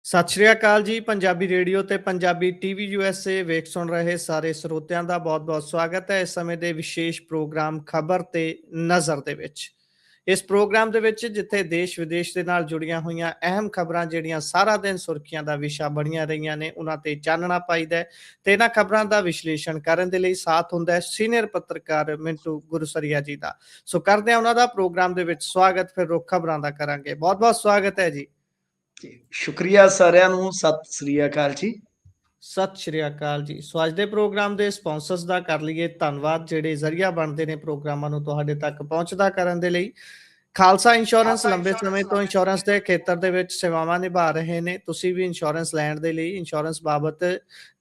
ਸਤਿ ਸ਼੍ਰੀ ਅਕਾਲ ਜੀ। ਪੰਜਾਬੀ ਰੇਡੀਓ ਤੇ ਪੰਜਾਬੀ ਟੀਵੀ ਯੂਐਸਏ ਵੇਖ ਸੁਣ ਰਹੇ ਸਾਰੇ ਸਰੋਤਿਆਂ ਦਾ ਬਹੁਤ-ਬਹੁਤ ਸਵਾਗਤ ਹੈ। ਇਸ ਸਮੇਂ ਦੇ ਵਿਸ਼ੇਸ਼ ਪ੍ਰੋਗਰਾਮ ਖਬਰ ਤੇ ਨਜ਼ਰ ਦੇ ਵਿੱਚ। ਇਸ ਪ੍ਰੋਗਰਾਮ ਦੇ ਵਿੱਚ ਜਿੱਥੇ ਦੇਸ਼ ਵਿਦੇਸ਼ ਦੇ ਨਾਲ ਜੁੜੀਆਂ ਹੋਈਆਂ ਅਹਿਮ ਖਬਰਾਂ ਜਿਹੜੀਆਂ ਸਾਰਾ ਦਿਨ ਸੁਰਖੀਆਂ ਦਾ ਵਿਸ਼ਾ ਬਣੀਆਂ ਰਹੀਆਂ ਨੇ, ਉਹਨਾਂ ਤੇ ਚਾਨਣਾ ਪਾਈਦਾ ਤੇ ਇਹਨਾਂ ਖਬਰਾਂ ਦਾ ਵਿਸ਼ਲੇਸ਼ਣ ਕਰਨ ਦੇ ਲਈ ਸਾਥ ਹੁੰਦਾ ਹੈ ਸੀਨੀਅਰ ਪੱਤਰਕਾਰ ਮਿੰਟੂ ਗੁਰਸਰੀਆ ਜੀ ਦਾ। ਸੋ ਕਰਦੇ ਹਾਂ ਉਹਨਾਂ ਦਾ ਪ੍ਰੋਗਰਾਮ ਦੇ ਵਿੱਚ ਸਵਾਗਤ। ਫਿਰ ਰੁੱਖ ਖਬਰਾਂ ਦਾ ਕਰਾਂਗੇ। ਬਹੁਤ-ਬਹੁਤ ਸਵਾਗਤ ਹੈ ਜੀ। ਸ਼ੁਕਰੀਆ ਸਾਰਿਆਂ ਨੂੰ। ਸਤਿ ਸ੍ਰੀ ਅਕਾਲ ਜੀ। ਸਤਿ ਸ਼੍ਰੀ ਅਕਾਲ ਜੀ। ਸੋ ਅੱਜ ਦੇ ਪ੍ਰੋਗਰਾਮ ਦੇ ਸਪਾਂਸਰਸ ਦਾ ਕਰ ਲਈਏ ਧੰਨਵਾਦ, ਜਿਹੜੇ ਜ਼ਰੀਆ ਬਣਦੇ ਨੇ ਪ੍ਰੋਗਰਾਮਾਂ ਨੂੰ ਤੁਹਾਡੇ ਤੱਕ ਪਹੁੰਚਦਾ ਕਰਨ ਦੇ ਲਈ। ਖਾਲਸਾ ਇੰਸ਼ੋਰੈਂਸ ਲੰਬੇ ਸਮੇਂ ਤੋਂ ਇੰਸ਼ੋਰੈਂਸ ਦੇ ਖੇਤਰ ਦੇ ਵਿੱਚ ਸੇਵਾਵਾਂ ਨਿਭਾ ਰਹੇ ਨੇ। ਤੁਸੀਂ ਵੀ ਇੰਸ਼ੋਰੈਂਸ ਲੈਣ ਦੇ ਲਈ, ਇੰਸ਼ੋਰੈਂਸ ਬਾਬਤ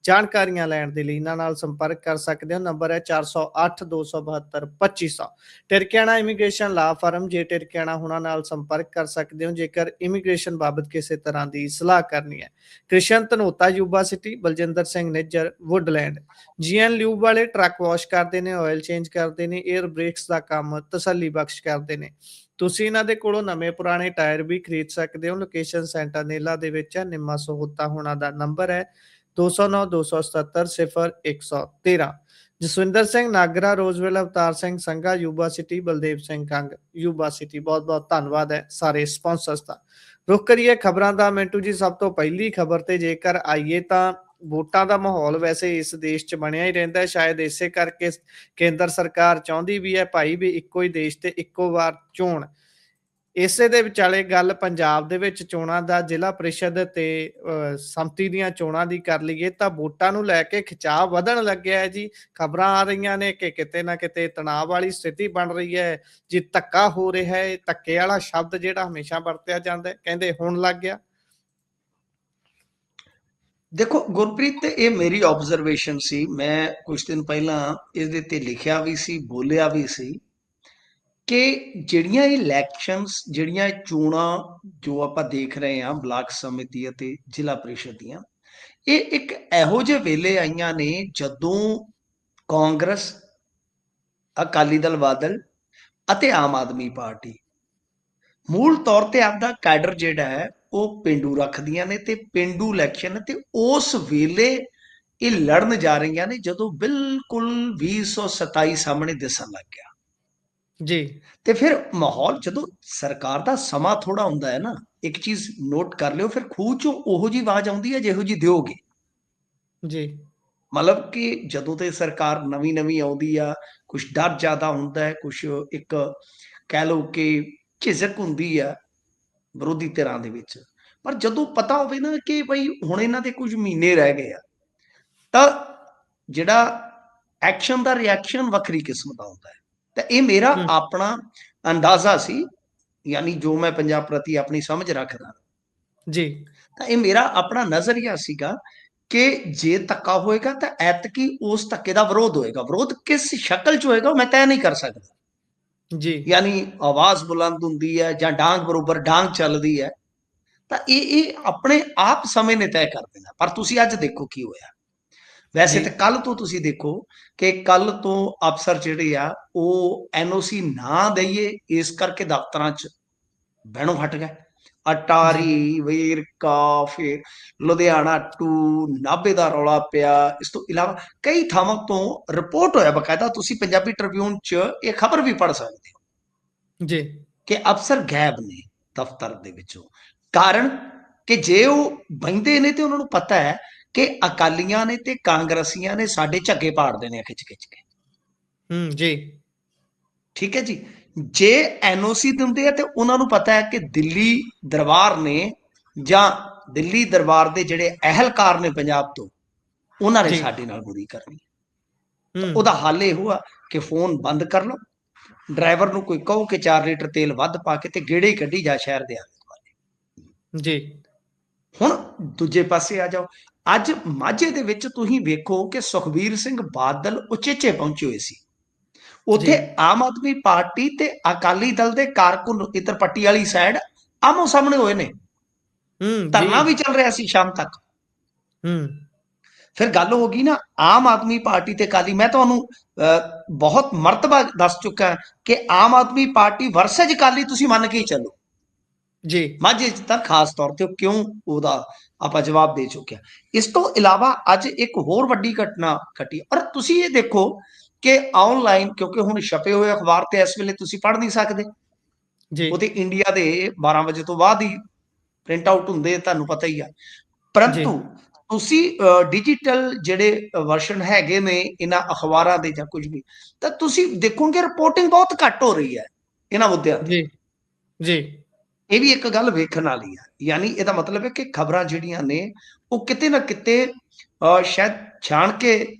ਜਾਣਕਾਰੀਆਂ ਲੈਣ ਦੇ ਲਈ ਇਹਨਾਂ ਨਾਲ ਸੰਪਰਕ ਕਰ ਸਕਦੇ ਹੋ। ਨੰਬਰ ਹੈ 408 272 2500। ਟਿਰਕਿਆਣਾ ਇਮੀਗ੍ਰੇਸ਼ਨ ਲਾ ਫਰਮ, ਜੇ ਟਿਰਕਿਆਣਾ ਹੁਣਾਂ ਨਾਲ ਸੰਪਰਕ ਕਰ ਸਕਦੇ ਹੋ ਜੇਕਰ ਇਮੀਗ੍ਰੇਸ਼ਨ ਬਾਬਤ ਕਿਸੇ ਤਰ੍ਹਾਂ ਦੀ ਸਲਾਹ ਕਰਨੀ ਹੈ। Krishan Dhanota Yuba City, Baljinder Singh Nijjar Woodland. GN lube ਵਾਲੇ ਟਰੱਕ ਵਾਸ਼ ਕਰਦੇ ਨੇ, ਆਇਲ ਚੇਂਜ ਕਰਦੇ ਨੇ, 에ਅਰ ਬ੍ਰੇਕਸ ਦਾ ਕੰਮ ਤਸੱਲੀ ਬਖਸ਼ ਕਰਦੇ ਨੇ। ਤੁਸੀਂ ਇਹਨਾਂ ਦੇ ਕੋਲੋਂ ਨਵੇਂ ਪੁਰਾਣੇ ਟਾਇਰ ਵੀ ਖਰੀਦ ਸਕਦੇ ਹੋ। ਲੋਕੇਸ਼ਨ ਸੈਂਟਰ ਨੇਲਾ ਦੇ ਵਿੱਚ ਹੈ। ਨਿੰਮਾ ਸਹੋਤਾ ਹੋਣਾ ਦਾ ਨੰਬਰ ਹੈ 209 277 0113। Jaswinder Singh Nagra, Roseville, Avtar Singh Sangha Yuba City, Baldev Singh Kang Yuba City. ਬਹੁਤ ਬਹੁਤ ਧੰਨਵਾਦ ਹੈ ਸਾਰੇ ਸਪਾਂਸਰਸ ਦਾ। ਰੁਕ ਕਰੀਏ ਖਬਰਾਂ ਦਾ ਮਿੰਟੂ ਜੀ। ਸਭ ਤੋਂ ਪਹਿਲੀ ਖਬਰ ਤੇ ਜੇਕਰ ਆਈਏ ਤਾਂ ਵੋਟਾਂ ਦਾ ਮਾਹੌਲ ਵੈਸੇ ਇਸ ਦੇਸ਼ 'ਚ ਬਣਿਆ ਹੀ ਰਹਿੰਦਾ। ਸ਼ਾਇਦ ਇਸੇ ਕਰਕੇ ਕੇਂਦਰ ਸਰਕਾਰ ਚਾਹੁੰਦੀ ਵੀ ਹੈ ਭਾਈ ਵੀ ਇੱਕੋ ਹੀ ਦੇਸ਼ ਤੇ ਇੱਕੋ ਵਾਰ ਚੋਣ। ਇਸੇ ਦੇ ਵਿਚਾਲੇ ਗੱਲ ਪੰਜਾਬ ਦੇ ਵਿੱਚ ਚੋਣਾਂ ਦਾ, ਜ਼ਿਲ੍ਹਾ ਪ੍ਰੀਸ਼ਦ ਤੇ ਸੰਮਤੀ ਦੀਆਂ ਚੋਣਾਂ ਦੀ ਕਰ ਲਈਏ ਤਾਂ ਵੋਟਾਂ ਨੂੰ ਲੈ ਕੇ ਖਿਚਾਅ ਵਧਣ ਲੱਗਿਆ ਹੈ ਜੀ। ਖਬਰਾਂ ਆ ਰਹੀਆਂ ਨੇ ਕਿ ਕਿਤੇ ਨਾ ਕਿਤੇ ਤਣਾਅ ਵਾਲੀ ਸਥਿਤੀ ਬਣ ਰਹੀ ਹੈ ਜੀ। ਧੱਕਾ ਹੋ ਰਿਹਾ ਹੈ। ਧੱਕੇ ਵਾਲਾ ਸ਼ਬਦ ਜਿਹੜਾ ਹਮੇਸ਼ਾ ਵਰਤਿਆ ਜਾਂਦਾ, ਕਹਿੰਦੇ ਹੋਣ ਲੱਗ ਗਿਆ। ਦੇਖੋ ਗੁਰਪ੍ਰੀਤ, ਇਹ ਮੇਰੀ ਆਬਜ਼ਰਵੇਸ਼ਨ ਸੀ। ਮੈਂ ਕੁਝ ਦਿਨ ਪਹਿਲਾਂ ਇਹਦੇ ਤੇ ਲਿਖਿਆ ਵੀ ਸੀ, ਬੋਲਿਆ ਵੀ ਸੀ ਕਿ ਜਿਹੜੀਆਂ ਇਲੈਕਸ਼ਨਸ, ਜਿਹੜੀਆਂ ਚੋਣਾਂ ਜੋ ਆਪਾਂ ਦੇਖ ਰਹੇ ਹਾਂ ਬਲਾਕ ਸਮਿਤੀ ਅਤੇ ਜ਼ਿਲ੍ਹਾ ਪ੍ਰੀਸ਼ਦ ਦੀਆਂ, ਇਹ ਇੱਕ ਇਹੋ ਜਿਹੇ ਵੇਲੇ ਆਈਆਂ ਨੇ ਜਦੋਂ ਕਾਂਗਰਸ, ਅਕਾਲੀ ਦਲ ਬਾਦਲ ਅਤੇ ਆਮ ਆਦਮੀ ਪਾਰਟੀ ਮੂਲ ਤੌਰ ਤੇ ਆਪਦਾ ਕੈਡਰ ਜਿਹੜਾ ਹੈ ਉਹ ਪੇਂਡੂ ਰੱਖਦੀਆਂ ਨੇ ਤੇ ਪੇਂਡੂ ਇਲੈਕਸ਼ਨ ਤੇ ਉਸ ਵੇਲੇ ਇਹ ਲੜਨ ਜਾ ਰਹੀਆਂ ਨੇ ਜਦੋਂ ਬਿਲਕੁਲ 2027 ਸਾਹਮਣੇ ਦਿਸਣ ਲੱਗ ਗਿਆ ਜੀ। ਤੇ ਫਿਰ ਮਾਹੌਲ, ਜਦੋਂ ਸਰਕਾਰ ਦਾ ਸਮਾਂ ਥੋੜਾ ਹੁੰਦਾ ਹੈ ਨਾ, ਇੱਕ ਚੀਜ਼ ਨੋਟ ਕਰ ਲਿਓ, ਫਿਰ ਖੂਹ ਚੋਂ ਉਹੋ ਜਿਹੀ ਆਵਾਜ਼ ਆਉਂਦੀ ਹੈ ਜਿਹੋ ਜਿਹੀ ਦਿਓਗੇ ਜੀ। ਮਤਲਬ ਕਿ ਜਦੋਂ ਤੇ ਸਰਕਾਰ ਨਵੀਂ ਨਵੀਂ ਆਉਂਦੀ ਆ, ਕੁਛ ਡਰ ਜ਼ਿਆਦਾ ਹੁੰਦਾ ਹੈ, ਕੁਛ ਇੱਕ ਕਹਿ ਲਓ ਕਿ ਝਿਜਕ ਹੁੰਦੀ ਆ ਵਿਰੋਧੀ ਧਿਰਾਂ ਦੇ ਵਿੱਚ। ਪਰ ਜਦੋਂ ਪਤਾ ਹੋਵੇ ਨਾ ਕਿ ਬਈ ਹੁਣ ਇਹਨਾਂ ਦੇ ਕੁਝ ਮਹੀਨੇ ਰਹਿ ਗਏ ਆ, ਤਾਂ ਜਿਹੜਾ ਐਕਸ਼ਨ ਦਾ ਰਿਐਕਸ਼ਨ ਵੱਖਰੀ ਕਿਸਮ ਦਾ ਹੁੰਦਾ ਹੈ। ਤਾਂ ਇਹ ਮੇਰਾ ਆਪਣਾ ਅੰਦਾਜ਼ਾ ਸੀ, ਯਾਨੀ ਜੋ ਮੈਂ ਪੰਜਾਬ ਪ੍ਰਤੀ ਆਪਣੀ ਸਮਝ ਰੱਖਦਾ ਜੀ, ਤਾਂ ਇਹ ਮੇਰਾ ਆਪਣਾ ਨਜ਼ਰੀਆ ਸੀਗਾ ਕਿ ਜੇ ਧੱਕਾ ਹੋਏਗਾ ਤਾਂ ਐਤਕੀ ਉਸ ਧੱਕੇ ਦਾ ਵਿਰੋਧ ਹੋਏਗਾ। ਵਿਰੋਧ ਕਿਸ ਸ਼ਕਲ 'ਚ ਹੋਏਗਾ ਮੈਂ ਤੈਅ ਨਹੀਂ ਕਰ ਸਕਦਾ। ਜੀ। ਯਾਨੀ ਆਵਾਜ਼ ਬੁਲੰਦ ਹੁੰਦੀ ਹੈ ਜਾਂ ਡਾਂਗ ਬਰੋਬਰ ਡਾਂਗ ਚੱਲਦੀ ਹੈ, ਤਾਂ ਇਹ ਆਪਣੇ ਆਪ ਸਮੇਂ ਨੇ ਤੈਅ ਕਰ ਦੇਣਾ। ਪਰ ਤੁਸੀਂ ਅੱਜ ਦੇਖੋ ਕੀ ਹੋਇਆ। ਵੈਸੇ ਤਾਂ ਕੱਲ ਤੋਂ ਤੁਸੀਂ ਦੇਖੋ ਕਿ ਕੱਲ ਤੋਂ ਅਫਸਰ ਜਿਹੜੇ ਆ ਉਹ NOC ਨਾ ਦਈਏ ਇਸ ਕਰਕੇ ਦਫ਼ਤਰਾਂ 'ਚ ਬਹਿਣੋਂ ਹਟ ਗਏ। ਅਟਾਰੀ, ਵੇਰਕਾ, ਫਿਰ ਲੁਧਿਆਣਾ ਟੂ ਨਾਭੇ ਦਾ ਰੌਲਾ ਪਿਆ। ਇਸ ਤੋਂ ਇਲਾਵਾ ਕਈ ਥਾਵਾਂ ਤੋਂ ਰਿਪੋਰਟ ਹੋਇਆ, ਬਕਾਇਦਾ ਤੁਸੀਂ ਪੰਜਾਬੀ ਟ੍ਰਿਬਿਊਨ 'ਚ ਇਹ ਖਬਰ ਵੀ ਪੜ੍ਹ ਸਕਦੇ ਹੋ ਜੀ ਕਿ ਅਫਸਰ ਗਾਇਬ ਨੇ ਦਫ਼ਤਰ ਦੇ ਵਿੱਚੋਂ। ਕਾਰਨ ਕਿ ਜੇ ਉਹ ਬਹਿੰਦੇ ਨੇ ਤੇ ਉਹਨਾਂ ਨੂੰ ਪਤਾ ਹੈ ਕਿ ਅਕਾਲੀਆਂ ਨੇ ਤੇ ਕਾਂਗਰਸੀਆਂ ਨੇ ਸਾਡੇ ਝੱਗੇ ਪਾੜ ਦੇਣੇ ਆ ਖਿੱਚ ਖਿੱਚ ਕੇ। ਜੀ। ਠੀਕ ਹੈ ਜੀ। ਜੇ NOC ਦਿੰਦੇ ਆ ਤੇ ਉਹਨਾਂ ਨੂੰ ਪਤਾ ਹੈ ਕਿ ਦਿੱਲੀ ਦਰਬਾਰ ਨੇ ਜਾਂ ਦਿੱਲੀ ਦਰਬਾਰ ਦੇ ਜਿਹੜੇ ਅਹਿਲਕਾਰ ਨੇ ਪੰਜਾਬ ਤੋਂ, ਉਹਨਾਂ ਨੇ ਸਾਡੇ ਨਾਲ ਬੁਰੀ ਕਰਨੀ। ਉਹਦਾ ਹੱਲ ਇਹੋ ਆ ਕਿ ਫੋਨ ਬੰਦ ਕਰ ਲਓ, ਡਰਾਈਵਰ ਨੂੰ ਕੋਈ ਕਹੋ ਕਿ 4 ਲੀਟਰ ਤੇਲ ਵੱਧ ਪਾ ਕੇ ਤੇ ਗੇੜੇ ਕੱਢੀ ਜਾ ਸ਼ਹਿਰ ਦੇ ਆਲੇ ਦੁਆਲੇ। ਜੀ। ਹੁਣ ਦੂਜੇ ਪਾਸੇ ਆ ਜਾਓ। ਅੱਜ ਮਾਝੇ ਦੇ ਵਿੱਚ ਤੁਸੀਂ ਵੇਖੋ ਕਿ ਸੁਖਬੀਰ ਸਿੰਘ ਬਾਦਲ ਉਚੇਚੇ ਪਹੁੰਚੇ ਹੋਏ ਸੀ। ਉੱਥੇ ਆਮ ਆਦਮੀ ਪਾਰਟੀ ਤੇ ਅਕਾਲੀ ਦਲ ਦੇ ਕਾਰਕੁਨ ਇੱਧਰ ਪੱਟੀ ਵਾਲੀ ਸਾਈਡ ਆਮੋ ਸਾਹਮਣੇ ਹੋਏ ਨੇ। ਧਰਨਾ ਵੀ ਚੱਲ ਰਿਹਾ ਸੀ ਸ਼ਾਮ ਤੱਕ। ਫਿਰ ਗੱਲ ਹੋ ਗਈ ਨਾ ਆਮ ਆਦਮੀ ਪਾਰਟੀ ਤੇ ਅਕਾਲੀ। ਮੈਂ ਤੁਹਾਨੂੰ ਬਹੁਤ ਮਰਤਬਾ ਦੱਸ ਚੁੱਕਾ ਕਿ ਆਮ ਆਦਮੀ ਪਾਰਟੀ ਵਰਸਜ ਅਕਾਲੀ ਤੁਸੀਂ ਮੰਨ ਕੇ ਹੀ ਚੱਲੋ ਜੀ। ਮਾਝੇ 'ਚ ਤਾਂ ਖਾਸ ਤੌਰ ਤੇ ਕਿਉਂ ਉਹਦਾ ਆਪਾਂ ਜਵਾਬ ਦੇ ਚੁੱਕੇ ਹਾਂ। ਇਸ ਤੋਂ ਇਲਾਵਾ ਅੱਜ ਇੱਕ ਹੋਰ ਵੱਡੀ ਘਟਨਾ ਘਟੀ, ਔਰ ਤੁਸੀਂ ਇਹ ਦੇਖੋ ਕਿ ਆਨਲਾਈਨ, ਕਿਉਂਕਿ ਹੁਣ ਛਪੇ ਹੋਏ ਅਖਬਾਰ ਤੇ ਇਸ ਵੇਲੇ ਤੁਸੀਂ ਪੜ੍ਹ ਨਹੀਂ ਸਕਦੇ, ਜੀ, ਉਹ ਤੇ ਇੰਡੀਆ ਦੇ 12 ਵਜੇ ਤੋਂ ਬਾਅਦ ਹੀ ਪ੍ਰਿੰਟ ਆਊਟ ਹੁੰਦੇ, ਤੁਹਾਨੂੰ ਪਤਾ ਹੀ ਆ। ਜੀ, ਪਰੰਤੂ ਤੁਸੀਂ ਡਿਜੀਟਲ ਜਿਹੜੇ ਵਰਸ਼ਨ ਹੈਗੇ ਨੇ ਇਹਨਾਂ ਅਖਬਾਰਾਂ ਦੇ ਜਾਂ ਕੁਝ ਵੀ, ਤਾਂ ਤੁਸੀਂ ਦੇਖੋਗੇ ਰਿਪੋਰਟਿੰਗ ਬਹੁਤ ਘੱਟ ਹੋ ਰਹੀ ਹੈ ਇਹਨਾਂ ਮੁੱਦਿਆਂ ਤੇ। ਜੀ, ਜੀ, ਇਹ ਵੀ ਇੱਕ ਗੱਲ ਵੇਖਣ ਵਾਲੀ ਆ। ਯਾਨੀ ਇਹਦਾ ਮਤਲਬ ਹੈ ਕਿ ਖਬਰਾਂ ਜਿਹੜੀਆਂ ਨੇ ਉਹ ਕਿਤੇ ਨਾ ਕਿਤੇ ਸ਼ਾਇਦ ਛਾਣ ਕੇ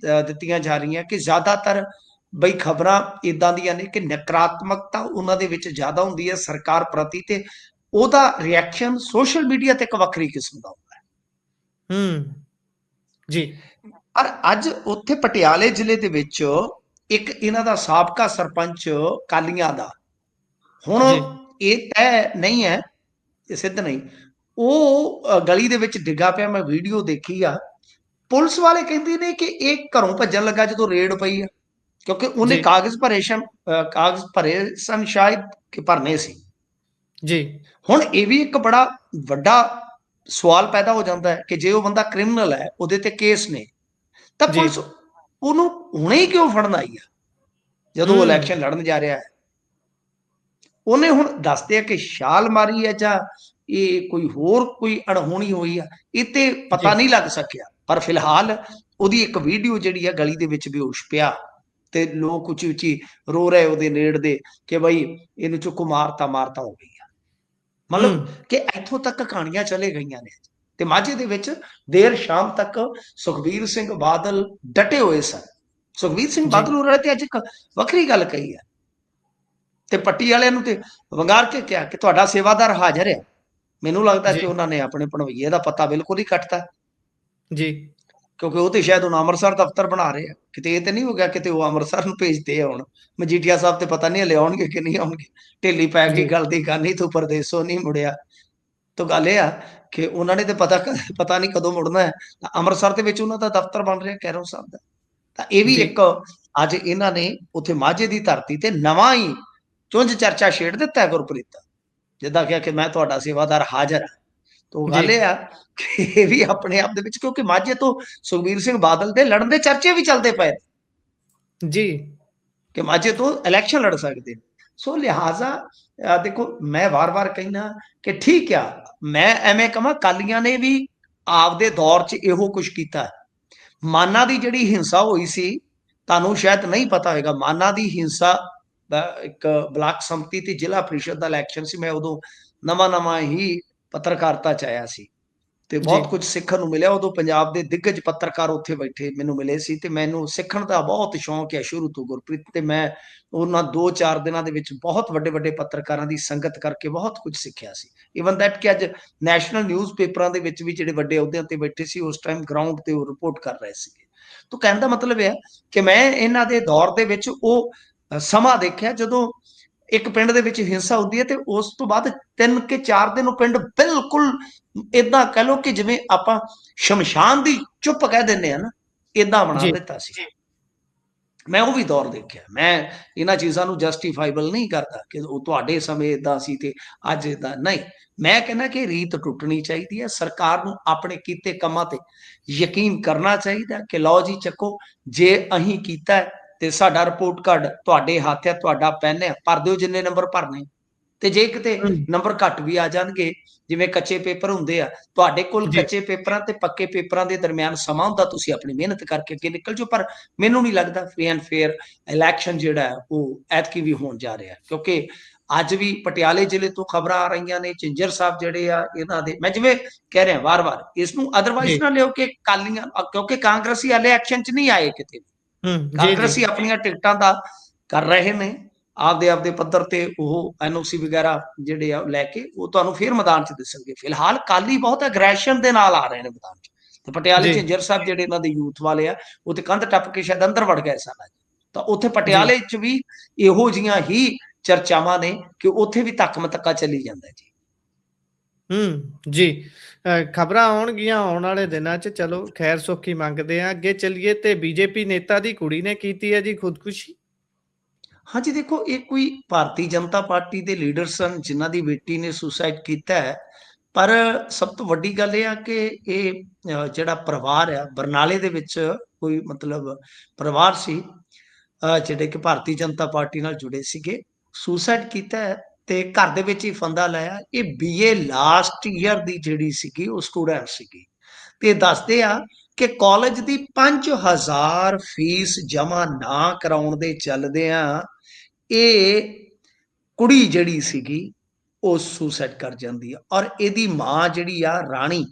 ਦਿੱਤੀਆਂ ਜਾ ਰਹੀਆਂ, ਕਿ ਜ਼ਿਆਦਾਤਰ ਬਈ ਖਬਰਾਂ ਇਦਾਂ ਦੀਆਂ ਨੇ ਕਿ ਨਕਾਰਾਤਮਕਤਾ ਉਹਨਾਂ ਦੇ ਵਿੱਚ ਜ਼ਿਆਦਾ ਹੁੰਦੀ ਹੈ ਸਰਕਾਰ ਪ੍ਰਤੀ, ਤੇ ਉਹਦਾ ਰਿਐਕਸ਼ਨ ਸੋਸ਼ਲ ਮੀਡੀਆ ਤੇ ਇੱਕ ਵੱਖਰੀ ਕਿਸਮ ਦਾ ਹੁੰਦਾ ਹੈ। ਜੀ, ਪਰ ਅੱਜ ਉੱਥੇ ਪਟਿਆਲੇ ਜ਼ਿਲ੍ਹੇ ਦੇ ਵਿੱਚ ਇੱਕ ਇਹਨਾਂ ਦਾ ਸਾਬਕਾ ਸਰਪੰਚ ਕਾਲੀਆਂ ਦਾ, ਹੁਣ ਜੀ, ਇਹ ਤੈਅ ਨਹੀਂ ਹੈ, ਇਹ ਸਿੱਧ ਨਹੀਂ, ਉਹ ਗਲੀ ਦੇ ਵਿੱਚ ਡਿੱਗਾ ਪਿਆ। ਮੈਂ ਵੀਡੀਓ ਦੇਖੀ ਆ, ਪੁਲਿਸ ਵਾਲੇ ਕਹਿੰਦੇ ਨੇ ਕਿ ਇਹ ਘਰੋਂ ਭੱਜਣ ਲੱਗਾ ਜਦੋਂ ਰੇਡ ਪਈ ਆ, ਕਿਉਂਕਿ ਉਹਨੇ ਜੀ, ਕਾਗਜ਼ ਭਰੇ ਸਨ ਸ਼ਾਇਦ, ਕਿ ਭਰਨੇ ਸੀ। ਜੀ, ਹੁਣ ਇਹ ਵੀ ਇੱਕ ਬੜਾ ਵੱਡਾ ਸਵਾਲ ਪੈਦਾ ਹੋ ਜਾਂਦਾ ਹੈ ਕਿ ਜੇ ਉਹ ਬੰਦਾ ਕ੍ਰਿਮੀਨਲ ਹੈ, ਉਹਦੇ ਤੇ ਕੇਸ ਨੇ, ਤਾਂ ਜੀ, ਪੁਲਿਸ ਉਹਨੂੰ ਹੁਣੇ ਹੀ ਕਿਉਂ ਫੜਨ ਆਈ ਆ ਜਦੋਂ ਉਹ ਇਲੈਕਸ਼ਨ ਲੜਨ ਜਾ ਰਿਹਾ ਹੈ? ਉਹਨੇ ਹੁਣ ਦੱਸਦੇ ਆ ਕਿ ਛਾਲ ਮਾਰੀ ਹੈ ਜਾਂ ਇਹ ਕੋਈ ਅਣਹੋਣੀ ਹੋਈ ਆ, ਇਹ ਤੇ ਪਤਾ ਜੀ, ਨਹੀਂ ਲੱਗ ਸਕਿਆ। ਪਰ ਫਿਲਹਾਲ ਉਹਦੀ ਇੱਕ ਵੀਡੀਓ ਜਿਹੜੀ ਆ ਗਲੀ ਦੇ ਵਿੱਚ ਬੇਹੋਸ਼ ਪਿਆ, ਤੇ ਲੋਕ ਉੱਚੀ ਉੱਚੀ ਰੋ ਰਹੇ ਉਹਦੇ ਨੇੜੇ ਕਿ ਬਈ ਇਹਨੂੰ ਚੁੱਕੋ, ਮਾਰਤਾ ਹੋ ਗਈ ਆ। ਮਤਲਬ ਕਿ ਇੱਥੋਂ ਤੱਕ ਕਹਾਣੀਆਂ ਚਲੇ ਗਈਆਂ ਨੇ। ਤੇ ਮਾਝੇ ਦੇ ਵਿੱਚ ਦੇਰ ਸ਼ਾਮ ਤੱਕ ਸੁਖਬੀਰ ਸਿੰਘ ਬਾਦਲ ਡਟੇ ਹੋਏ ਸਨ। ਸੁਖਬੀਰ ਸਿੰਘ ਬਾਦਲ ਹੋਰਾਂ ਨੇ ਤੇ ਅੱਜ ਇੱਕ ਵੱਖਰੀ ਗੱਲ ਕਹੀ ਹੈ, ਤੇ ਪੱਟੀ ਵਾਲਿਆਂ ਨੂੰ ਤੇ ਵੰਗਾਰ ਕੇ ਕਿਹਾ ਕਿ ਤੁਹਾਡਾ ਸੇਵਾਦਾਰ ਹਾਜ਼ਰ ਹੈ। ਮੈਨੂੰ ਲੱਗਦਾ ਕਿ ਉਹਨਾਂ ਨੇ ਆਪਣੇ ਭਣਵਈਏ ਦਾ ਪਤਾ ਬਿਲਕੁਲ ਹੀ ਕੱਟਤਾ, ਜੀ, ਕਿਉਂਕਿ ਉਹ ਤੇ ਸ਼ਾਇਦ ਹੁਣ ਅੰਮ੍ਰਿਤਸਰ ਦਫ਼ਤਰ ਬਣਾ ਰਹੇ ਆ। ਕਿਤੇ ਇਹ ਤੇ ਨਹੀਂ ਹੋ ਗਿਆ ਕਿਤੇ ਉਹ ਅੰਮ੍ਰਿਤਸਰ ਨੂੰ ਭੇਜਦੇ ਆ ਹੁਣ ਮਜੀਠੀਆ ਸਾਹਿਬ, ਤੇ ਪਤਾ ਨਹੀਂ ਹਲੇ ਆਉਣਗੇ ਕਿ ਨਹੀਂ ਆਉਣਗੇ। ਢਿੱਲੀ ਪੈ ਗਈ ਗੱਲ ਦੀ ਗਾਨੀ, ਤੂੰ ਪਰਦੇਸੋਂ ਨਹੀਂ ਮੁੜਿਆ। ਤਾਂ ਗੱਲ ਇਹ ਆ ਕਿ ਉਹਨਾਂ ਨੇ ਤੇ ਪਤਾ ਨਹੀਂ ਕਦੋਂ ਮੁੜਨਾ ਹੈ। ਅੰਮ੍ਰਿਤਸਰ ਦੇ ਵਿੱਚ ਉਹਨਾਂ ਦਾ ਦਫ਼ਤਰ ਬਣ ਰਿਹਾ ਕੈਰੋਂ ਸਾਹਿਬ ਦਾ। ਤਾਂ ਇਹ ਵੀ ਇੱਕ ਅੱਜ ਇਹਨਾਂ ਨੇ ਉੱਥੇ ਮਾਝੇ ਦੀ ਧਰਤੀ ਤੇ ਨਵਾਂ ਹੀ ਚੁੰਝ ਚਰਚਾ ਛੇੜ ਦਿੱਤਾ ਹੈ ਗੁਰਪ੍ਰੀਤ, ਜਿੱਦਾਂ ਕਿਹਾ ਕਿ ਮੈਂ ਤੁਹਾਡਾ ਸੇਵਾਦਾਰ ਹਾਜ਼ਰ ਹਾਂ। ਤਾਂ ਗੱਲ ਇਹ ਆ ਕਿ ਇਹ ਵੀ ਆਪਣੇ ਆਪ ਦੇ ਵਿੱਚ, ਕਿਉਂਕਿ ਮਾਝੇ ਤੋਂ ਸੁਖਬੀਰ ਸਿੰਘ ਬਾਦਲ ਦੇ ਲੜਨ ਦੇ ਚਰਚੇ ਵੀ ਚੱਲਦੇ ਪਏ ਜੀ, ਕਿ ਮਾਝੇ ਤੋਂ ਇਲੈਕਸ਼ਨ ਲੜ ਸਕਦੇ। ਸੋ ਲਿਹਾਜ਼ਾ ਦੇਖੋ, ਮੈਂ ਵਾਰ-ਵਾਰ ਕਹਿਣਾ ਕਿ ਠੀਕ ਆ, ਮੈਂ ਐਵੇਂ ਕਹਾਂ ਕਾਲੀਆਂ ਨੇ ਵੀ ਆਪਦੇ ਦੌਰ 'ਚ ਇਹੋ ਕੁਝ ਕੀਤਾ। ਮਾਨਾ ਦੀ ਜਿਹੜੀ ਹਿੰਸਾ ਹੋਈ ਸੀ, ਤੁਹਾਨੂੰ ਸ਼ਾਇਦ ਨਹੀਂ ਪਤਾ ਹੋਏਗਾ, ਮਾਨਾ ਦੀ ਹਿੰਸਾ ਦਾ ਇੱਕ ਬਲਾਕ ਸੰਮਤੀ ਤੇ ਜ਼ਿਲ੍ਹਾ ਪ੍ਰੀਸ਼ਦ ਦਾ ਇਲੈਕਸ਼ਨ ਸੀ। ਮੈਂ ਉਦੋਂ ਨਵਾਂ ਹੀ ਪੱਤਰਕਾਰਤਾ 'ਚ ਆਇਆ ਸੀ, ਤੇ ਬਹੁਤ ਕੁਝ ਸਿੱਖਣ ਨੂੰ ਮਿਲਿਆ। ਉਦੋਂ ਪੰਜਾਬ ਦੇ ਦਿੱਗਜ ਪੱਤਰਕਾਰ ਉੱਥੇ ਬੈਠੇ ਮੈਨੂੰ ਮਿਲੇ ਸੀ, ਤੇ ਮੈਨੂੰ ਸਿੱਖਣ ਦਾ ਬਹੁਤ ਸ਼ੌਂਕ ਹੈ ਸ਼ੁਰੂ ਤੋਂ ਗੁਰਪ੍ਰੀਤ, ਤੇ ਮੈਂ ਉਹਨਾਂ 2-4 ਦਿਨਾਂ ਦੇ ਵਿੱਚ ਬਹੁਤ ਵੱਡੇ ਪੱਤਰਕਾਰਾਂ ਦੀ ਸੰਗਤ ਕਰਕੇ ਬਹੁਤ ਕੁਝ ਸਿੱਖਿਆ ਸੀ। ਇਵਨ ਦੈਟ ਕਿ ਅੱਜ ਨੈਸ਼ਨਲ ਨਿਊਜ਼ ਪੇਪਰਾਂ ਦੇ ਵਿੱਚ ਵੀ ਜਿਹੜੇ ਵੱਡੇ ਅਹੁਦਿਆਂ ਤੇ ਬੈਠੇ ਸੀ, ਉਸ ਟਾਈਮ ਗਰਾਊਂਡ ਤੇ ਉਹ ਰਿਪੋਰਟ ਕਰ ਰਹੇ ਸੀਗੇ। ਤਾਂ ਕਹਿਣ ਦਾ ਮਤਲਬ ਇਹ ਹੈ ਕਿ ਮੈਂ ਇਹਨਾਂ ਦੇ ਦੌਰ ਦੇ ਵਿੱਚ ਉਹ ਸਮਾਂ ਦੇਖਿਆ ਜਦੋਂ ਇੱਕ ਪਿੰਡ ਦੇ ਵਿੱਚ ਹਿੰਸਾ ਹੁੰਦੀ ਹੈ, ਤੇ ਉਸ ਤੋਂ ਬਾਅਦ 3 ਕੇ 4 ਦਿਨ ਉਹ ਪਿੰਡ ਬਿਲਕੁਲ ਏਦਾਂ ਕਹਿ ਲਓ ਕਿ ਜਿਵੇਂ ਆਪਾਂ ਸ਼ਮਸ਼ਾਨ ਦੀ ਚੁੱਪ ਕਹਿ ਦਿੰਦੇ ਆ ਨਾ, ਏਦਾਂ ਬਣਾ ਦਿੱਤਾ ਸੀ। ਮੈਂ ਉਹ ਵੀ ਦੌਰ ਦੇਖਿਆ। ਮੈਂ ਇਹਨਾਂ ਚੀਜ਼ਾਂ ਨੂੰ ਜਸਟੀਫਾਈਬਲ ਨਹੀਂ ਕਰਦਾ ਕਿ ਉਹ ਤੁਹਾਡੇ ਸਮੇਂ ਏਦਾਂ ਸੀ ਤੇ ਅੱਜ ਏਦਾਂ ਨਹੀਂ। ਮੈਂ ਕਹਿੰਦਾ ਕਿ ਰੀਤ ਟੁੱਟਣੀ ਚਾਹੀਦੀ ਹੈ। ਸਰਕਾਰ ਨੂੰ ਆਪਣੇ ਕੀਤੇ ਕੰਮਾਂ ਤੇ ਯਕੀਨ ਕਰਨਾ ਚਾਹੀਦਾ ਕਿ ਲਓ ਜੀ ਚੱਕੋ, ਜੇ ਅਸੀਂ ਕੀਤਾ ਤੇ ਸਾਡਾ ਰਿਪੋਰਟ ਕਾਰਡ ਤੁਹਾਡੇ ਹੱਥ ਹੈ, ਤੁਹਾਡਾ ਪੈਨ ਹੈ, ਭਰ ਦਿਓ ਜਿੰਨੇ ਨੰਬਰ ਭਰਨੇ। ਤੇ ਜੇ ਕਿਤੇ ਨੰਬਰ ਘੱਟ ਵੀ ਆ ਜਾਣਗੇ, ਜਿਵੇਂ ਕੱਚੇ ਪੇਪਰ ਹੁੰਦੇ ਆ, ਤੁਹਾਡੇ ਕੋਲ ਕੱਚੇ ਪੇਪਰਾਂ ਤੇ ਪੱਕੇ ਪੇਪਰਾਂ ਦੇ ਦਰਮਿਆਨ ਸਮਾਂ ਹੁੰਦਾ, ਤੁਸੀਂ ਆਪਣੀ ਮਿਹਨਤ ਕਰਕੇ ਅੱਗੇ ਨਿਕਲ ਜਾਓ। ਪਰ ਮੈਨੂੰ ਨਹੀਂ ਲੱਗਦਾ ਫ੍ਰੀ ਐਂਡ ਫੇਅਰ ਇਲੈਕਸ਼ਨ ਜਿਹੜਾ ਹੈ ਉਹ ਐਤਕੀ ਵੀ ਹੋਣ ਜਾ ਰਿਹਾ, ਕਿਉਂਕਿ ਅੱਜ ਵੀ ਪਟਿਆਲੇ ਜ਼ਿਲ੍ਹੇ ਤੋਂ ਖਬਰਾਂ ਆ ਰਹੀਆਂ ਨੇ, ਝਿੰਜਰ ਸਾਹਿਬ ਜਿਹੜੇ ਆ ਇਹਨਾਂ ਦੇ, ਮੈਂ ਜਿਵੇਂ ਕਹਿ ਰਿਹਾ ਵਾਰ-ਵਾਰ, ਇਸ ਨੂੰ ਅਦਰਵਾਈਜ਼ ਨਾ ਲਿਓ ਕਿ ਕਾਲੀਆਂ, ਕਿਉਂਕਿ ਕਾਂਗਰਸੀ ਹਾਲੇ ਐਕਸ਼ਨ 'ਚ ਨਹੀਂ ਆਏ ਕਿਤੇ। ਕਾਂਗਰਸੀ ਆਪਣੀਆਂ ਟਿਕਟਾਂ ਦਾ ਕਰ ਰਹੇ ਨੇ ਆਪਦੇ ਪੱਧਰ ਤੇ, ਉਹ ਐਨਓਸੀ ਵਗੈਰਾ ਜਿਹੜੇ ਆ ਲੈ ਕੇ ਉਹ ਤੁਹਾਨੂੰ ਫਿਰ ਮੈਦਾਨ 'ਚ ਦਿਸਣਗੇ। ਫਿਲਹਾਲ ਕਾਲੀ ਬਹੁਤ ਐਗਰੈਸ਼ਨ ਦੇ ਨਾਲ ਆ ਰਹੇ ਨੇ ਮੈਦਾਨ 'ਚ, ਤੇ ਪਟਿਆਲੇ ਝਿੰਜਰ ਸਾਹਿਬ ਜਿਹੜੇ ਇਹਨਾਂ ਦੇ ਯੂਥ ਵਾਲੇ ਆ, ਉਹ ਤੇ ਕੰਧ ਟੱਪ ਕੇ ਸ਼ਾਇਦ ਅੰਦਰ ਵੜ ਗਏ ਸਨ। ਤਾਂ ਉੱਥੇ ਪਟਿਆਲੇ 'ਚ ਵੀ ਇਹੋ ਜਿਹੀਆਂ ਹੀ ਚਰਚਾਵਾਂ ਨੇ ਕਿ ਉੱਥੇ ਵੀ ਧੱਕ-ਮਧੱਕਾ ਚੱਲੀ ਜਾਂਦਾ ਜੀ। ਜੀ, ਖਬਰਾਂ ਆਉਣਗੀਆਂ ਆਉਣ ਵਾਲੇ ਦਿਨਾਂ 'ਚ। ਚਲੋ ਖੈਰ ਸੁੱਖੀ ਮੰਗਦੇ ਆ, ਅੱਗੇ ਚੱਲੀਏ। ਤੇ ਬੀਜੇਪੀ ਨੇਤਾ ਦੀ ਕੁੜੀ ਨੇ ਕੀਤੀ ਹੈ ਜੀ ਖੁਦਕੁਸ਼ੀ। ਹਾਂਜੀ ਦੇਖੋ, ਇਹ ਕੋਈ ਭਾਰਤੀ ਜਨਤਾ ਪਾਰਟੀ ਦੇ ਲੀਡਰ ਸਨ ਜਿਨ੍ਹਾਂ ਦੀ ਬੇਟੀ ਨੇ ਸੁਸਾਈਡ ਕੀਤਾ ਹੈ। ਪਰ ਸਭ ਤੋਂ ਵੱਡੀ ਗੱਲ ਇਹ ਆ ਕਿ ਇਹ ਜਿਹੜਾ ਪਰਿਵਾਰ ਆ ਬਰਨਾਲੇ ਦੇ ਵਿੱਚ ਕੋਈ ਮਤਲਬ ਪਰਿਵਾਰ ਸੀ ਜਿਹੜੇ ਕਿ ਭਾਰਤੀ ਜਨਤਾ ਪਾਰਟੀ ਨਾਲ ਜੁੜੇ ਸੀਗੇ, ਸੁਸਾਈਡ ਕੀਤਾ ਹੈ ਤੇ ਘਰ ਦੇ ਵਿੱਚ ਹੀ ਫੰਦਾ ਲਾਇਆ। ਇਹ ਬੀਏ ਲਾਸਟ ਈਅਰ ਦੀ ਜਿਹੜੀ ਸੀਗੀ ਉਹ ਸਟੂਡੈਂਟ ਸੀਗੀ ਤੇ ਦੱਸਦੇ ਆ ਕਿ ਕਾਲਜ ਦੀ 5000 ਫੀਸ ਜਮ੍ਹਾਂ ਨਾ ਕਰਾਉਣ ਦੇ ਚੱਲਦਿਆਂ ਇਹ ਕੁੜੀ ਜਿਹੜੀ ਸੀਗੀ ਉਹ ਸੁਸਾਈਡ ਕਰ ਜਾਂਦੀ ਆ। ਔਰ ਇਹਦੀ ਮਾਂ ਜਿਹੜੀ ਆ ਰਾਣੀ,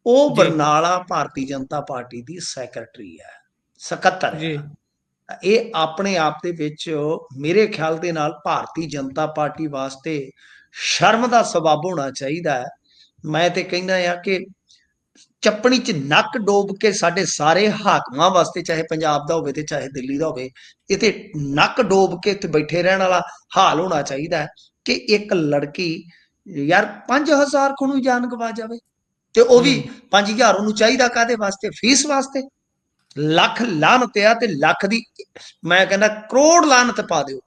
ਉਹ ਜੀ ਬਰਨਾਲਾ ਭਾਰਤੀ ਜਨਤਾ ਪਾਰਟੀ ਦੀ ਸੈਕਟਰੀ ਹੈ, ਸਕੱਤਰ ਜੀ ਹੈ। ਇਹ ਆਪਣੇ ਆਪ ਦੇ ਵਿੱਚ ਮੇਰੇ ਖਿਆਲ ਦੇ ਨਾਲ ਭਾਰਤੀ ਜਨਤਾ ਪਾਰਟੀ ਵਾਸਤੇ ਸ਼ਰਮ ਦਾ ਸਬਬ ਹੋਣਾ ਚਾਹੀਦਾ ਹੈ। ਮੈਂ ਤੇ ਕਹਿੰਦਾ ਆ ਕਿ ਚੱਪਣੀ 'ਚ ਨੱਕ ਡੋਬ ਕੇ ਸਾਡੇ ਸਾਰੇ ਹਾਕਮਾਂ ਵਾਸਤੇ, ਚਾਹੇ ਪੰਜਾਬ ਦਾ ਹੋਵੇ ਤੇ ਚਾਹੇ ਦਿੱਲੀ ਦਾ ਹੋਵੇ, ਇਹ ਤੇ ਨੱਕ ਡੋਬ ਕੇ ਇੱਥੇ ਬੈਠੇ ਰਹਿਣ ਵਾਲਾ ਹਾਲ ਹੋਣਾ ਚਾਹੀਦਾ ਹੈ ਕਿ ਇੱਕ ਲੜਕੀ ਯਾਰ 5000 ਨੂੰ ਜਾਨ ਗਵਾ ਜਾਵੇ ਤੇ ਉਹ ਵੀ 5000 ਉਹਨੂੰ ਚਾਹੀਦਾ ਕਾਹਦੇ ਵਾਸਤੇ? ਫੀਸ ਵਾਸਤੇ। ਲੱਖ ਲਾਹਨਤ ਆ ਤੇ ਲੱਖ ਦੀ ਮੈਂ ਕਹਿੰਦਾ ਕਰੋੜ ਲਾਹਨਤ ਪਾ ਦਿਓ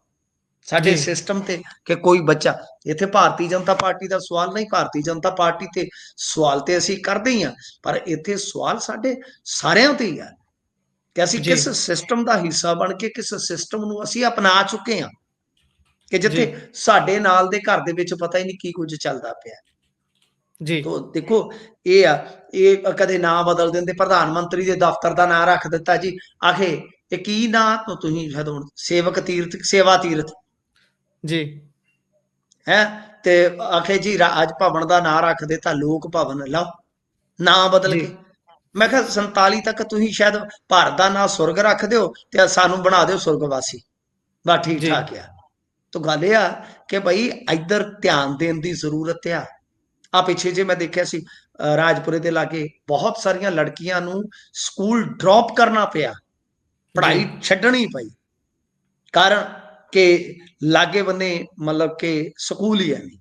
ਸਾਡੇ ਸਿਸਟਮ ਤੇ ਕਿ ਕੋਈ ਬੱਚਾ ਇੱਥੇ ਭਾਰਤੀ ਜਨਤਾ ਪਾਰਟੀ ਦਾ ਸਵਾਲ ਨਹੀਂ, ਭਾਰਤੀ ਜਨਤਾ ਪਾਰਟੀ ਤੇ ਸਵਾਲ ਤੇ ਅਸੀਂ ਕਰਦੇ ਹੀ ਆ, ਪਰ ਇੱਥੇ ਸਵਾਲ ਸਾਡੇ ਸਾਰਿਆਂ ਤੇ ਹੀ ਆ ਕਿ ਅਸੀਂ ਕਿਸ ਸਿਸਟਮ ਦਾ ਹਿੱਸਾ ਬਣ ਕੇ ਕਿਸ ਸਿਸਟਮ ਨੂੰ ਅਸੀਂ ਅਪਣਾ ਚੁੱਕੇ ਹਾਂ ਕਿ ਜਿੱਥੇ ਸਾਡੇ ਨਾਲ ਦੇ ਘਰ ਦੇ ਵਿੱਚ ਪਤਾ ਹੀ ਨਹੀਂ ਕੀ ਕੁਝ ਚੱਲਦਾ ਪਿਆ। ਜੀ ਤੋ ਦੇਖੋ ਇਹ ਆ, ਇਹ ਕਦੇ ਨਾਂ ਬਦਲ ਦਿੰਦੇ, ਪ੍ਰਧਾਨ ਮੰਤਰੀ ਦੇ ਦਫ਼ਤਰ ਦਾ ਨਾਂ ਰੱਖ ਦਿੱਤਾ ਜੀ, ਆਖੇ ਇਹ ਕੀ ਨਾਂ ਤੋਂ ਤੁਸੀਂ ਸ਼ਾਇਦ ਹੁਣ ਸੇਵਕ ਤੀਰਥ, ਸੇਵਾ ਤੀਰਥ ਜੀ ਹੈ, ਤੇ ਆਖੇ ਜੀ ਰਾਜ ਭਵਨ ਦਾ ਨਾਂ ਰੱਖ ਦਿੱਤਾ ਲੋਕ ਭਵਨ। ਲਓ ਨਾਂ ਬਦਲ ਕੇ। ਮੈਂ ਕਿਹਾ 47 ਤੱਕ ਤੁਸੀਂ ਸ਼ਾਇਦ ਭਾਰਤ ਦਾ ਨਾਂ ਸੁਰਗ ਰੱਖ ਦਿਓ ਤੇ ਸਾਨੂੰ ਬਣਾ ਦਿਓ ਸੁਰਗਵਾਸੀ, ਬਸ ਠੀਕ ਠਾਕ ਆ। ਤਾਂ ਗੱਲ ਇਹ ਆ ਕਿ ਭਾਈ ਇੱਧਰ ਧਿਆਨ ਦੇਣ ਦੀ ਜ਼ਰੂਰਤ ਆ। ਪਿੱਛੇ ਜੇ ਮੈਂ ਦੇਖਿਆ ਸੀ ਰਾਜਪੁਰੇ ਦੇ ਲਾਗੇ ਬਹੁਤ ਸਾਰੀਆਂ ਲੜਕੀਆਂ ਨੂੰ ਸਕੂਲ ਡ੍ਰੌਪ ਕਰਨਾ ਪਿਆ, ਪੜ੍ਹਾਈ ਛੱਡਣੀ ਪਈ, ਕਾਰਨ ਕਿ ਲਾਗੇ ਬੰਨੇ ਮਤਲਬ ਕਿ ਸਕੂਲ ਹੀ ਹੈ ਨਹੀਂ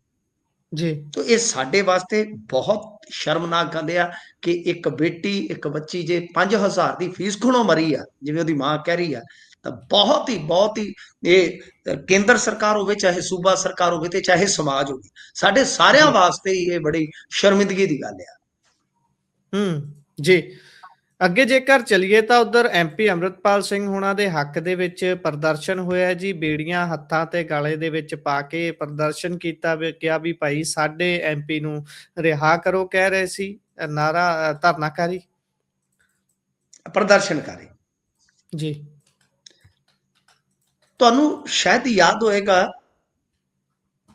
ਜੀ। ਤਾਂ ਇਹ ਸਾਡੇ ਵਾਸਤੇ ਬਹੁਤ ਸ਼ਰਮਨਾਕ ਗੱਲ ਆ ਕਿ ਇੱਕ ਬੇਟੀ, ਇੱਕ ਬੱਚੀ ਜੇ 5000 ਦੀ ਫੀਸ ਖੁਣੋਂ ਮਰੀ ਆ, ਜਿਵੇਂ ਉਹਦੀ ਮਾਂ ਕਹਿ ਰਹੀ ਆ, ਤਾਂ ਬਹੁਤ ਹੀ ਇਹ ਕੇਂਦਰ ਸਰਕਾਰ ਹੋਵੇ ਚਾਹੇ ਸੂਬਾ ਸਰਕਾਰ ਹੋਵੇ ਤੇ ਚਾਹੇ ਸਮਾਜ ਹੋਵੇ, ਸਾਡੇ ਸਾਰਿਆਂ ਵਾਸਤੇ ਹੀ ਇਹ ਬੜੀ ਸ਼ਰਮਿੰਦਗੀ ਦੀ ਗੱਲ ਆ। ਜੀ ਅੱਗੇ ਜੇਕਰ ਚਲੀਏ ਤਾਂ ਉਧਰ ਐਮਪੀ ਅੰਮ੍ਰਿਤਪਾਲ ਸਿੰਘ ਹੋਣਾ ਦੇ ਹੱਕ ਦੇ ਵਿੱਚ ਪ੍ਰਦਰਸ਼ਨ ਹੋਇਆ ਜੀ, ਬੇੜੀਆਂ ਹੱਥਾਂ ਤੇ ਗਲੇ ਦੇ ਵਿੱਚ ਪਾ ਕੇ ਪ੍ਰਦਰਸ਼ਨ ਕੀਤਾ, ਕਿਹਾ ਵੀ ਭਾਈ ਸਾਡੇ ਐਮਪੀ ਨੂੰ ਰਿਹਾ ਕਰੋ, ਕਹਿ ਰਹੇ ਸੀ ਨਾਰਾ ਧਰਨਾਕਾਰੀ ਪ੍ਰਦਰਸ਼ਨਕਾਰੀ ਜੀ। ਤੁਹਾਨੂੰ ਸ਼ਾਇਦ ਯਾਦ ਹੋਏਗਾ,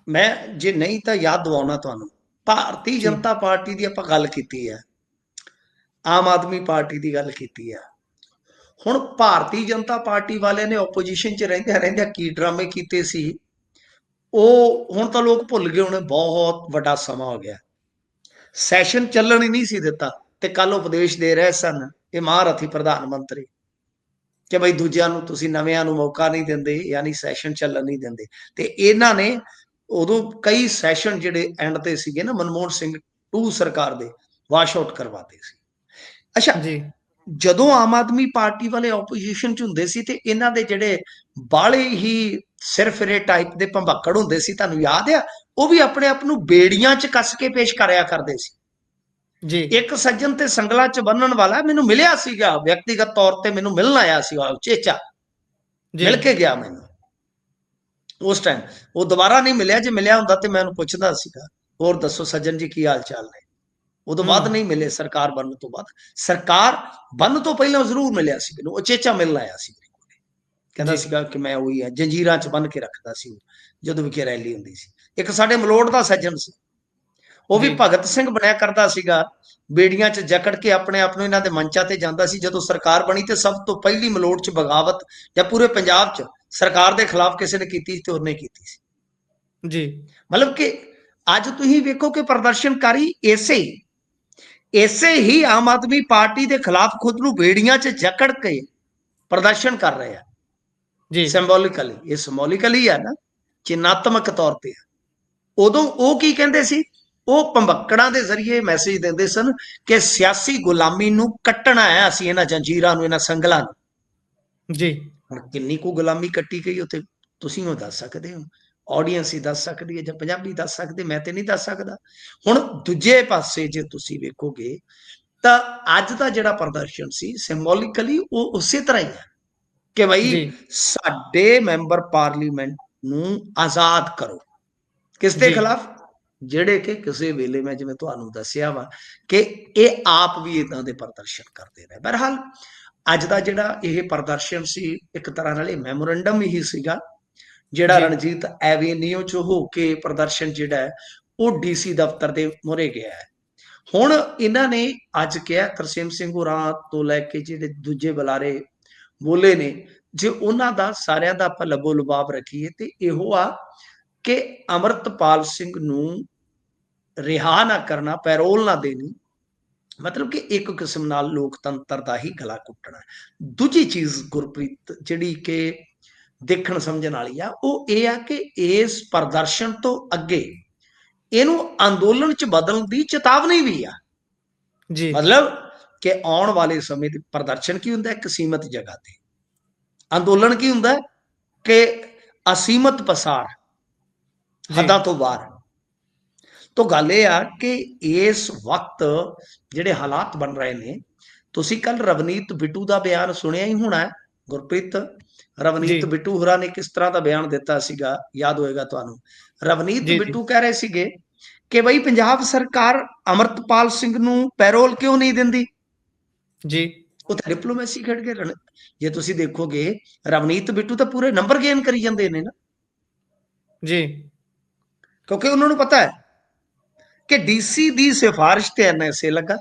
ਮੈਂ ਜੇ ਨਹੀਂ ਤਾਂ ਯਾਦ ਦਿਵਾਉਣਾ ਤੁਹਾਨੂੰ, ਭਾਰਤੀ ਜਨਤਾ ਪਾਰਟੀ ਦੀ ਆਪਾਂ ਗੱਲ ਕੀਤੀ ਹੈ, ਆਮ ਆਦਮੀ ਪਾਰਟੀ ਦੀ ਗੱਲ ਕੀਤੀ ਆ। ਹੁਣ ਭਾਰਤੀ ਜਨਤਾ ਪਾਰਟੀ ਵਾਲਿਆਂ ਨੇ ਆਪੋਜੀਸ਼ਨ 'ਚ ਰਹਿੰਦਿਆਂ ਕੀ ਡਰਾਮੇ ਕੀਤੇ ਸੀ, ਉਹ ਹੁਣ ਤਾਂ ਲੋਕ ਭੁੱਲ ਗਏ ਹੋਣੇ, ਬਹੁਤ ਵੱਡਾ ਸਮਾਂ ਹੋ ਗਿਆ। ਸੈਸ਼ਨ ਚੱਲਣ ਹੀ ਨਹੀਂ ਸੀ ਦਿੱਤਾ ਤੇ ਕੱਲ ਉਪਦੇਸ਼ ਦੇ ਰਹੇ ਸਨ ਇਹ ਮਹਾਰਥੀ ਪ੍ਰਧਾਨ ਮੰਤਰੀ ਕਿ ਬਈ ਦੂਜਿਆਂ ਨੂੰ ਤੁਸੀਂ ਨਵਿਆਂ ਨੂੰ ਮੌਕਾ ਨਹੀਂ ਦਿੰਦੇ, ਯਾਨੀ ਸੈਸ਼ਨ ਚੱਲਣ ਨਹੀਂ ਦਿੰਦੇ। ਤੇ ਇਹਨਾਂ ਨੇ ਉਦੋਂ ਕਈ ਸੈਸ਼ਨ ਜਿਹੜੇ ਐਂਡ ਤੇ ਸੀਗੇ ਨਾ ਮਨਮੋਹਨ ਸਿੰਘ 2 ਸਰਕਾਰ ਦੇ, ਵਾਸ਼ ਆਊਟ ਕਰਵਾਤੇ ਸੀ। ਅੱਛਾ ਜੀ, ਜਦੋਂ ਆਮ ਆਦਮੀ ਪਾਰਟੀ ਵਾਲੇ ਆਪੋਜੀਸ਼ਨ 'ਚ ਹੁੰਦੇ ਸੀ ਤੇ ਇਹਨਾਂ ਦੇ ਜਿਹੜੇ ਬਾਲੇ ਹੀ ਸਿਰਫਿਰੇ ਟਾਈਪ ਦੇ ਭੰਬਕੜ ਹੁੰਦੇ ਸੀ, ਤੁਹਾਨੂੰ ਯਾਦ ਆ, ਉਹ ਵੀ ਆਪਣੇ ਆਪ ਨੂੰ ਬੇੜੀਆਂ 'ਚ ਕੱਸ ਕੇ ਪੇਸ਼ ਕਰਿਆ ਕਰਦੇ ਸੀ ਜੀ। ਇੱਕ ਸੱਜਣ ਤੇ ਸੰਗਲਾ 'ਚ ਬੰਨਣ ਵਾਲਾ ਮੈਨੂੰ ਮਿਲਿਆ ਸੀਗਾ, ਵਿਅਕਤੀਗਤ ਤੌਰ ਤੇ ਮੈਨੂੰ ਮਿਲਣ ਆਇਆ ਸੀ, ਚੇਚਾ ਮਿਲ ਕੇ ਗਿਆ ਮੈਨੂੰ ਉਸ ਟਾਈਮ। ਉਹ ਦੁਬਾਰਾ ਨਹੀਂ ਮਿਲਿਆ, ਜੇ ਮਿਲਿਆ ਹੁੰਦਾ ਤੇ ਮੈਂ ਉਹਨੂੰ ਪੁੱਛਦਾ ਸੀਗਾ ਹੋਰ ਦੱਸੋ ਸੱਜਣ ਜੀ ਕੀ ਹਾਲ ਚਾਲ ਨੇ। ਉਦੋਂ ਬਾਅਦ ਨਹੀਂ ਮਿਲੇ, ਸਰਕਾਰ ਬਣਨ ਤੋਂ ਬਾਅਦ। ਸਰਕਾਰ ਬਣਨ ਤੋਂ ਪਹਿਲਾਂ ਜ਼ਰੂਰ ਮਿਲਿਆ ਸੀ ਮੈਨੂੰ, ਉਹ ਚੇਚਾ ਮਿਲਣ ਆਇਆ ਸੀ, ਕਹਿੰਦਾ ਸੀਗਾ ਕਿ ਮੈਂ ਉਹੀ ਆ, ਜੰਜੀਰਾਂ 'ਚ ਬੰਨ ਕੇ ਰੱਖਦਾ ਸੀ ਜਦੋਂ ਵਿਖੇ ਰੈਲੀ ਹੁੰਦੀ ਸੀ। ਇੱਕ ਸਾਡੇ ਮਲੋਟ ਦਾ ਸੱਜਣ ਸੀ, ਉਹ ਵੀ ਭਗਤ ਸਿੰਘ ਬਣਿਆ ਕਰਦਾ ਸੀਗਾ, ਬੇੜੀਆਂ 'ਚ ਜਕੜ ਕੇ ਆਪਣੇ ਆਪ ਨੂੰ ਇਹਨਾਂ ਦੇ ਮੰਚਾਂ ਤੇ ਜਾਂਦਾ ਸੀ। ਜਦੋਂ ਸਰਕਾਰ ਬਣੀ ਤੇ ਸਭ ਤੋਂ ਪਹਿਲੀ ਮਲੋਟ 'ਚ ਬਗਾਵਤ ਜਾਂ ਪੂਰੇ ਪੰਜਾਬ 'ਚ ਸਰਕਾਰ ਦੇ ਖਿਲਾਫ ਕਿਸੇ ਨੇ ਕੀਤੀ ਤੇ ਉਹਨੇ ਕੀਤੀ ਸੀ ਜੀ। ਮਤਲਬ ਕਿ ਅੱਜ ਤੁਸੀਂ ਵੇਖੋ ਕਿ ਪ੍ਰਦਰਸ਼ਨਕਾਰੀ ਇਸੇ ਹੀ ਆਮ ਆਦਮੀ ਪਾਰਟੀ ਦੇ ਖਿਲਾਫ ਖੁਦ ਨੂੰ ਬੇੜੀਆਂ 'ਚ ਜਕੜ ਕੇ ਪ੍ਰਦਰਸ਼ਨ ਕਰ ਰਹੇ ਆ ਜੀ। ਸਿੰਬੋਲਿਕਲੀ, ਇਹ ਸਿੰਬੋਲਿਕਲੀ ਆ ਨਾ, ਚਿੰਨ੍ਹਾਤਮਕ ਤੌਰ ਤੇ। ਉਦੋਂ ਉਹ ਕੀ ਕਹਿੰਦੇ ਸੀ, ਉਹ ਭੰਬਕੜਾਂ ਦੇ ਜ਼ਰੀਏ ਮੈਸੇਜ ਦਿੰਦੇ ਸਨ ਕਿ ਸਿਆਸੀ ਗੁਲਾਮੀ ਨੂੰ ਕੱਟਣਾ ਹੈ ਅਸੀਂ, ਇਹਨਾਂ ਜੰਜੀਰਾਂ ਨੂੰ, ਇਹਨਾਂ ਸੰਗਲਾਂ ਨੂੰ ਜੀ। ਹੁਣ ਕਿੰਨੀ ਕੁ ਗੁਲਾਮੀ ਕੱਟੀ ਗਈ ਉੱਥੇ ਤੁਸੀਂ ਉਹ ਦੱਸ ਸਕਦੇ ਹੋ। ਆਡੀਅנס ਹੀ ਦੱਸ ਸਕਦੀ ਹੈ ਜਾਂ ਪੰਜਾਬੀ ਦੱਸ ਸਕਦੇ, ਮੈਂ ਤੇ ਨਹੀਂ ਦੱਸ ਸਕਦਾ। ਹੁਣ ਦੂਜੇ ਪਾਸੇ ਜੇ ਤੁਸੀਂ ਵੇਖੋਗੇ ਤਾਂ ਅੱਜ ਦਾ ਜਿਹੜਾ ਪ੍ਰਦਰਸ਼ਨ ਸੀ ਸਿੰਬੋਲਿਕਲੀ ਉਹ ਉਸੇ ਤਰ੍ਹਾਂ ਹੀ ਹੈ ਕਿ ਬਈ ਜੀ ਸਾਡੇ ਮੈਂਬਰ ਪਾਰਲੀਮੈਂਟ ਨੂੰ ਆਜ਼ਾਦ ਕਰੋ। ਕਿਸ ਦੇ ਜੀ ਖਿਲਾਫ? ਜਿਹੜੇ ਕਿ ਕਿਸੇ ਵੇਲੇ ਮੈਂ ਜਿਵੇਂ ਤੁਹਾਨੂੰ ਦੱਸਿਆ ਵਾ ਕਿ ਇਹ ਆਪ ਵੀ ਇਦਾਂ ਦੇ ਪ੍ਰਦਰਸ਼ਨ ਕਰਦੇ ਰਹੇ। ਬਹਰਹਾਲ ਅੱਜ ਦਾ ਜਿਹੜਾ ਇਹ ਪ੍ਰਦਰਸ਼ਨ ਸੀ ਇੱਕ ਤਰ੍ਹਾਂ ਨਾਲ ਇਹ ਮੈਮੋਰੰਡਮ ਹੀ ਸੀਗਾ, ਜਿਹੜਾ ਜੀ ਰਣਜੀਤ ਐਵੇਨਿਊ ਚ ਹੋ ਕੇ ਪ੍ਰਦਰਸ਼ਨ ਜਿਹੜਾ ਹੈ ਉਹ ਡੀਸੀ ਦਫ਼ਤਰ ਦੇ ਮੂਹਰੇ ਗਿਆ ਹੈ। ਹੁਣ ਇਹਨਾਂ ਨੇ ਅੱਜ ਕਿਹਾ ਤਰਸੇਮ ਸਿੰਘ ਹੋਰਾਂ ਤੋਂ ਲੈ ਕੇ ਜਿਹੜੇ ਦੂਜੇ ਬੁਲਾਰੇ ਬੋਲੇ ਨੇ, ਜੇ ਉਹਨਾਂ ਦਾ ਸਾਰਿਆਂ ਦਾ ਆਪਾਂ ਲੱਬੋ ਲੁਬਾਬ ਰੱਖੀਏ ਤੇ ਇਹੋ ਆ ਕਿ ਅਮਰਤਪਾਲ ਸਿੰਘ ਨੂੰ ਰਿਹਾ ਨਾ ਕਰਨਾ, ਪੈਰੋਲ ਨਾ ਦੇਣੀ, ਮਤਲਬ ਕਿ ਇੱਕ ਕਿਸਮ ਨਾਲ ਲੋਕਤੰਤਰ ਦਾ ਹੀ ਗਲਾ ਘੁੱਟਣਾ। ਦੂਜੀ ਚੀਜ਼ ਗੁਰਪ੍ਰੀਤ ਜਿਹੜੀ ਕਿ ਦੇਖਣ ਸਮਝਣ ਵਾਲੀ ਆ ਉਹ ਇਹ ਆ ਕਿ ਇਸ ਪ੍ਰਦਰਸ਼ਨ ਤੋਂ ਅੱਗੇ ਇਹਨੂੰ ਅੰਦੋਲਨ ਚ ਬਦਲਣ ਦੀ ਚੇਤਾਵਨੀ ਵੀ ਆ। ਜੀ ਮਤਲਬ ਕਿ ਆਉਣ ਵਾਲੇ ਸਮੇਂ ਦੇ ਪ੍ਰਦਰਸ਼ਨ ਕੀ ਹੁੰਦਾ? ਇੱਕ ਸੀਮਤ ਜਗ੍ਹਾ ਤੇ। ਅੰਦੋਲਨ ਕੀ ਹੁੰਦਾ? ਕਿ ਅਸੀਮਤ ਪਸਾਰ, ਹੱਦਾਂ ਤੋਂ ਬਾਹਰ। ਤਾਂ ਗੱਲ ਇਹ ਆ ਕਿ ਇਸ ਵਕਤ ਜਿਹੜੇ ਹਾਲਾਤ ਬਣ ਰਹੇ ਨੇ, ਤੁਸੀਂ ਕੱਲ ਰਵਨੀਤ ਬਿੱਟੂ ਦਾ ਬਿਆਨ ਸੁਣਿਆ ਹੀ ਹੋਣਾ ਹੈ ਗੁਰਪ੍ਰੀਤ। ਜੀ ਰਵਨੀਤ ਬਿੱਟੂ ਹੋਰਾਂ ਨੇ ਕਿਸ ਤਰ੍ਹਾਂ ਦਾ ਬਿਆਨ ਦਿੱਤਾ ਸੀਗਾ, ਯਾਦ ਹੋਏਗਾ ਤੁਹਾਨੂੰ। ਰਵਨੀਤ ਜੀ ਜੀ ਬਿੱਟੂ ਕਹਿ ਰਹੇ ਸੀਗੇ ਕਿ ਬਈ ਪੰਜਾਬ ਸਰਕਾਰ ਅਮਰਤਪਾਲ ਸਿੰਘ ਨੂੰ ਪੈਰੋਲ ਕਿਉਂ ਨਹੀਂ ਦਿੰਦੀ? ਜੀ ਉਹ ਤਾਂ ਡਿਪਲੋਮੈਸੀ ਖੇਡ ਕੇ ਜੇ ਤੁਸੀਂ ਦੇਖੋਗੇ ਰਵਨੀਤ ਬਿੱਟੂ ਤਾਂ ਪੂਰੇ ਨੰਬਰ ਗੇਨ ਕਰੀ ਜਾਂਦੇ ਨੇ ਨਾ, ਜੀ ਕਿਉਂਕਿ ਉਹਨਾਂ ਨੂੰ ਪਤਾ ਹੈ ਕਿ ਡੀਸੀ ਦੀ ਸਿਫਾਰਿਸ਼ ਤੇ ਐਨਐਸਏ ਲੱਗਾ,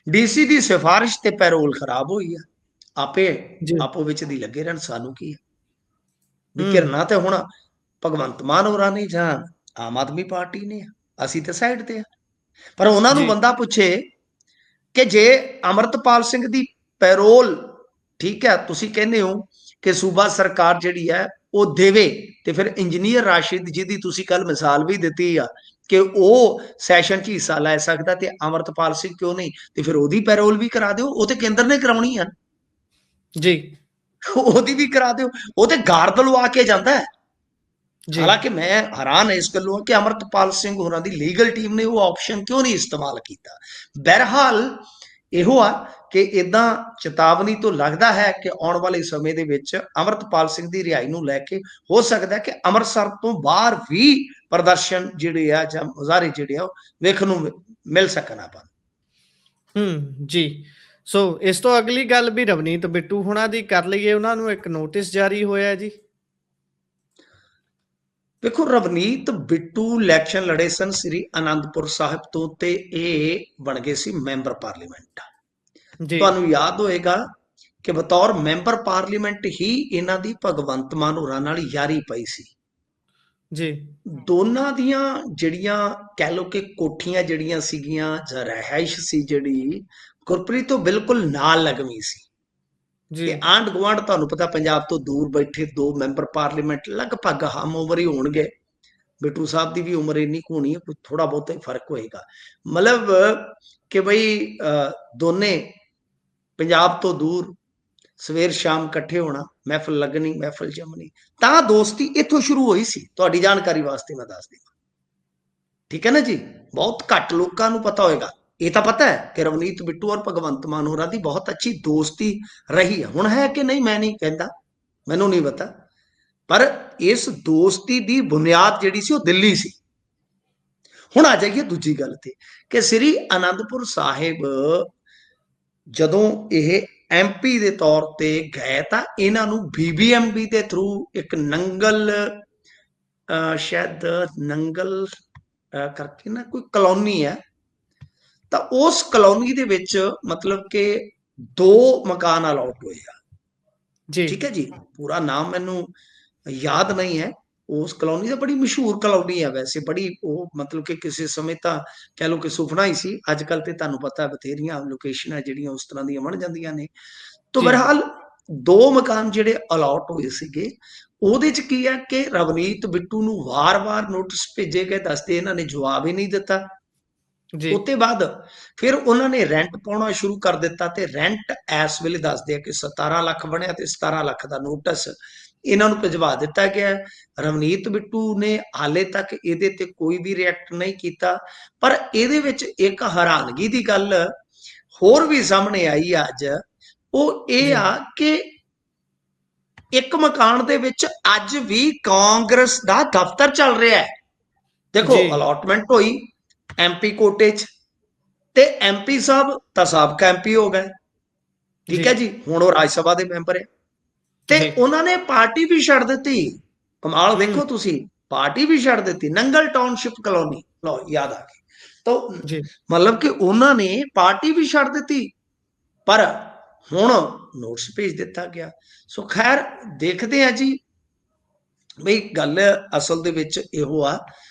ਡੀਸੀ ਦੀ ਸਿਫਾਰਿਸ਼ ਤੇ ਪੈਰੋਲ ਖਰਾਬ ਹੋਈ ਆ। ਆਪੇ ਜੀ ਆਪੋ ਵਿੱਚ ਦੀ ਲੱਗੇ ਰਹਿਣ, ਸਾਨੂੰ ਕੀ ਹੈ ਵੀ। ਹੂੰ ਘਿਰਨਾ ਤੇ ਹੁਣ ਭਗਵੰਤ ਮਾਨ ਹੋਰਾਂ ਨੇ ਜਾਂ ਆਮ ਆਦਮੀ ਪਾਰਟੀ ਨੇ, ਅਸੀਂ ਤੇ ਸਾਈਡ ਤੇ ਆ। ਪਰ ਉਹਨਾਂ ਨੂੰ ਜੀ ਬੰਦਾ ਪੁੱਛੇ ਕਿ ਜੇ ਅਮਰਤਪਾਲ ਸਿੰਘ ਦੀ ਪੈਰੋਲ, ਠੀਕ ਹੈ ਤੁਸੀਂ ਕਹਿੰਦੇ ਹੋ ਕਿ ਸੂਬਾ ਸਰਕਾਰ ਜਿਹੜੀ ਹੈ ਉਹ ਦੇਵੇ, ਤੇ ਫਿਰ ਇੰਜੀਨੀਅਰ ਰਾਸ਼ਿਦ ਜਿਹਦੀ ਤੁਸੀਂ ਕੱਲ ਮਿਸਾਲ ਵੀ ਦਿੱਤੀ ਆ ਕਿ ਉਹ ਸੈਸ਼ਨ 'ਚ ਹਿੱਸਾ ਲੈ ਸਕਦਾ ਤੇ ਅਮਰਤਪਾਲ ਸਿੰਘ ਕਿਉਂ ਨਹੀਂ? ਤੇ ਫਿਰ ਉਹਦੀ ਪੈਰੋਲ ਵੀ ਕਰਾ ਦਿਓ, ਉਹ ਤੇ ਕੇਂਦਰ ਨੇ ਕਰਾਉਣੀ ਆ, ਜੀ ਉਹਦੀ ਵੀ ਕਰਾ ਦਿਓ। ਉਹ ਤੇ ਗਾਰਦ ਲਵਾ ਕੇ ਜਾਂਦਾ ਹੈ। ਜੀ ਹਾਲਾਂਕਿ ਮੈਂ ਹੈਰਾਨ ਇਸ ਗੱਲੋਂ ਕਿ ਅਮਰਤਪਾਲ ਸਿੰਘ ਹੋਰਾਂ ਦੀ ਲੀਗਲ ਟੀਮ ਨੇ ਉਹ ਆਪਸ਼ਨ ਕਿਉਂ ਨਹੀਂ ਇਸਤੇਮਾਲ ਕੀਤਾ। ਬਹਰਹਾਲ ਇਹੋ ਆ ਕਿ ਇਦਾਂ ਚੇਤਾਵਨੀ ਤੋਂ ਲੱਗਦਾ ਹੈ ਕਿ ਆਉਣ ਵਾਲੇ ਸਮੇਂ ਦੇ ਵਿੱਚ ਅਮਰਤਪਾਲ ਸਿੰਘ ਦੀ ਰਿਹਾਈ ਨੂੰ ਲੈ ਕੇ ਹੋ ਸਕਦਾ ਕਿ ਅੰਮ੍ਰਿਤਸਰ ਤੋਂ ਬਾਹਰ ਵੀ ਪ੍ਰਦਰਸ਼ਨ ਜਿਹੜੇ ਆ ਜਾਂ ਮੁਜ਼ਾਹਰੇ ਜਿਹੜੇ ਆ ਉਹ ਵੇਖਣ ਨੂੰ ਮਿਲ ਸਕਣ ਆਪਾਂ। ਜੀ ਸੋ ਇਸ ਤੋਂ ਅਗਲੀ ਗੱਲ ਵੀ ਰਵਨੀਤ ਬਿੱਟੂ ਹੁਣਾਂ ਦੀ ਕਰ ਲਈਏ। ਉਹਨਾਂ ਨੂੰ ਇੱਕ ਨੋਟਿਸ ਜਾਰੀ ਹੋਇਆ ਜੀ। ਦੇਖੋ ਰਵਨੀਤ ਬਿੱਟੂ ਇਲੈਕਸ਼ਨ ਲੜੇ ਸਨ ਸ੍ਰੀ ਅਨੰਦਪੁਰ ਸਾਹਿਬ ਤੋਂ ਤੇ ਇਹ ਬਣ ਗਏ ਸੀ ਮੈਂਬਰ ਪਾਰਲੀਮੈਂਟ। ਜੀ ਤੁਹਾਨੂੰ ਯਾਦ ਹੋਏਗਾ ਕਿ ਬਤੌਰ ਮੈਂਬਰ ਪਾਰਲੀਮੈਂਟ ਹੀ ਇਹਨਾਂ ਦੀ ਭਗਵੰਤ ਮਾਨ ਹੋਰਾਂ ਨਾਲ ਯਾਰੀ ਪਈ ਸੀ। ਜੀ ਦੋਨਾਂ ਦੀਆਂ ਜਿਹੜੀਆਂ ਕਹਿ ਲੋ ਕਿ ਕੋਠੀਆਂ ਜਿਹੜੀਆਂ ਸੀਗੀਆਂ ਜਾਂ ਰਹਿائش ਸੀ ਜਿਹੜੀ ਗੁਰਪ੍ਰੀਤ ਤੋਂ ਬਿਲਕੁਲ ਨਾਲ ਲੱਗਵੀਂ ਸੀ। ਜੀ ਤੇ ਆਂਢ ਗੁਆਂਢ ਤੁਹਾਨੂੰ ਪਤਾ ਪੰਜਾਬ ਤੋਂ ਦੂਰ ਬੈਠੇ ਦੋ ਮੈਂਬਰ ਪਾਰਲੀਮੈਂਟ ਲਗਭਗ ਹਮ ਉਮਰ ਹੀ ਹੋਣਗੇ। ਬਿੱਟੂ ਸਾਹਿਬ ਦੀ ਵੀ ਉਮਰ ਇੰਨੀ ਕੁ ਹੋਣੀ ਹੈ, ਕੋਈ ਥੋੜਾ ਬਹੁਤਾ ਹੀ ਫਰਕ ਹੋਏਗਾ। ਮਤਲਬ ਕਿ ਬਈ ਦੋਨੇ ਪੰਜਾਬ ਤੋਂ ਦੂਰ ਸਵੇਰ ਸ਼ਾਮ ਇਕੱਠੇ ਹੋਣਾ, ਮਹਿਫਲ ਲੱਗਣੀ, ਮਹਿਫਲ ਜੰਮਣੀ। ਤਾਂ ਦੋਸਤੀ ਇੱਥੋਂ ਸ਼ੁਰੂ ਹੋਈ ਸੀ, ਤੁਹਾਡੀ ਜਾਣਕਾਰੀ ਵਾਸਤੇ ਮੈਂ ਦੱਸ ਦਿੰਦਾ। ਠੀਕ ਹੈ ਨਾ ਜੀ। ਬਹੁਤ ਘੱਟ ਲੋਕਾਂ ਨੂੰ ਪਤਾ ਹੋਏਗਾ। ਇਹ ਤਾਂ ਪਤਾ ਹੈ ਕਿ ਰਵਨੀਤ ਬਿੱਟੂ ਔਰ ਭਗਵੰਤ ਮਾਨ ਹੋਰਾਂ ਦੀ ਬਹੁਤ ਅੱਛੀ ਦੋਸਤੀ ਰਹੀ ਹੈ। ਹੁਣ ਹੈ ਕਿ ਨਹੀਂ ਮੈਂ ਨਹੀਂ ਕਹਿੰਦਾ, ਮੈਨੂੰ ਨਹੀਂ ਪਤਾ, ਪਰ ਇਸ ਦੋਸਤੀ ਦੀ ਬੁਨਿਆਦ ਜਿਹੜੀ ਸੀ ਉਹ ਦਿੱਲੀ ਸੀ। ਹੁਣ ਆ ਜਾਈਏ ਦੂਜੀ ਗੱਲ ਤੇ ਕਿ ਸ੍ਰੀ ਅਨੰਦਪੁਰ ਸਾਹਿਬ ਜਦੋਂ ਇਹ ਐਮਪੀ ਦੇ ਤੌਰ ਤੇ ਗਏ ਤਾਂ ਇਹਨਾਂ ਨੂੰ ਬੀਬੀਐਮਬੀ ਦੇ ਥਰੂ ਇੱਕ ਨੰਗਲ ਸ਼ਾਇਦ ਨੰਗਲ ਕਰਕੇ ਨਾ ਕੋਈ ਕਲੋਨੀ ਹੈ, ਤਾਂ ਉਸ ਕਲੋਨੀ ਦੇ ਵਿੱਚ ਮਤਲਬ ਕਿ 2 ਮਕਾਨ ਅਲਾਟ ਹੋਏ ਆ। ਜੀ ਠੀਕ ਹੈ ਜੀ, ਪੂਰਾ ਨਾਮ ਮੈਨੂੰ ਯਾਦ ਨਹੀਂ ਹੈ। ਉਸ ਕਲੋਨੀ ਦਾ ਬੜੀ ਮਸ਼ਹੂਰ ਕਲੋਨੀ ਹੈ ਵੈਸੇ, ਬੜੀ ਉਹ ਮਤਲਬ ਕਿ ਕਿਸੇ ਸਮੇਂ ਤਾਂ ਕਹਿ ਲਓ ਕਿ ਸੁਪਨਾ ਹੀ ਸੀ। ਅੱਜ ਕੱਲ ਤੇ ਤੁਹਾਨੂੰ ਪਤਾ ਬਥੇਰੀਆਂ ਲੋਕੇਸ਼ਨਾਂ ਜਿਹੜੀਆਂ ਉਸ ਤਰ੍ਹਾਂ ਦੀਆਂ ਬਣ ਜਾਂਦੀਆਂ ਨੇ। ਤਾਂ ਜੀ ਬਹਰਹਾਲ 2 ਮਕਾਨ ਜਿਹੜੇ ਅਲਾਟ ਹੋਏ ਸੀਗੇ, ਉਹਦੇ ਚ ਕੀ ਹੈ ਕਿ ਰਵਨੀਤ ਬਿੱਟੂ ਨੂੰ ਵਾਰ-ਵਾਰ ਨੋਟਿਸ ਭੇਜੇ ਗਏ, ਦੱਸਦੇ ਇਹਨਾਂ ਨੇ ਜਵਾਬ ਹੀ ਨਹੀਂ ਦਿੱਤਾ। ਜੀ ਉਤੇ ਬਾਅਦ ਫਿਰ ਉਹਨਾਂ ਨੇ ਰੈਂਟ ਪਾਉਣਾ ਸ਼ੁਰੂ ਕਰ ਦਿੱਤਾ ਤੇ ਰੈਂਟ ਇਸ ਵੇਲੇ ਦੱਸਦੇ ਆ ਕਿ 17 ਲੱਖ ਬਣਿਆ ਤੇ 17 ਲੱਖ ਦਾ ਨੋਟਿਸ ਇਹਨਾਂ ਨੂੰ ਭਿਜਵਾ ਦਿੱਤਾ ਗਿਆ ਹੈ। ਰਵਨੀਤ ਬਿੱਟੂ ਨੇ ਹਾਲੇ ਤੱਕ ਇਹਦੇ ਤੇ ਕੋਈ ਵੀ ਰਿਐਕਟ ਨਹੀਂ ਕੀਤਾ। ਪਰ ਇਹਦੇ ਵਿੱਚ ਇੱਕ ਹੈਰਾਨਗੀ ਦੀ ਗੱਲ ਹੋਰ ਵੀ ਸਾਹਮਣੇ ਆਈ ਆ ਅੱਜ, ਉਹ ਇਹ ਜੀ ਆ ਕਿ ਇੱਕ ਮਕਾਨ ਦੇ ਵਿੱਚ ਅੱਜ ਵੀ ਕਾਂਗਰਸ ਦਾ ਦਫ਼ਤਰ ਚੱਲ ਰਿਹਾ ਹੈ। ਦੇਖੋ, ਜੀ ਅਲਾਟਮੈਂਟ ਹੋਈ ਐਮਪੀ ਕੋਟੇ 'ਚ, ਤੇ ਐਮਪੀ ਸਾਹਿਬ ਤਾਂ ਸਾਬਕਾ ਐਮਪੀ ਹੋ ਗਏ, ਠੀਕ ਜੀ ਹੈ ਜੀ, ਹੁਣ ਉਹ ਰਾਜ ਸਭਾ ਦੇ ਮੈਂਬਰ ਹੈ। ਤੇ ਜੀ ਉਹਨਾਂ ਨੇ ਪਾਰਟੀ ਵੀ ਛੱਡ ਦਿੱਤੀ। ਕਮਾਲ ਹੂੰ ਦੇਖੋ ਤੁਸੀਂ, ਪਾਰਟੀ ਵੀ ਛੱਡ ਦਿੱਤੀ। ਨੰਗਲ ਟਾਊਨਸ਼ਿਪ ਕਲੋਨੀ, ਲਓ ਯਾਦ ਆ ਗਈ। ਤਾਂ ਜੀ ਮਤਲਬ ਕਿ ਉਹਨਾਂ ਨੇ ਪਾਰਟੀ ਵੀ ਛੱਡ ਦਿੱਤੀ, ਪਰ ਹੁਣ ਨੋਟਿਸ ਭੇਜ ਦਿੱਤਾ ਗਿਆ। ਸੋ ਖੈਰ ਦੇਖਦੇ ਆ ਜੀ, ਬਈ ਗੱਲ ਅਸਲ ਦੇ ਵਿੱਚ ਇਹੋ ਆ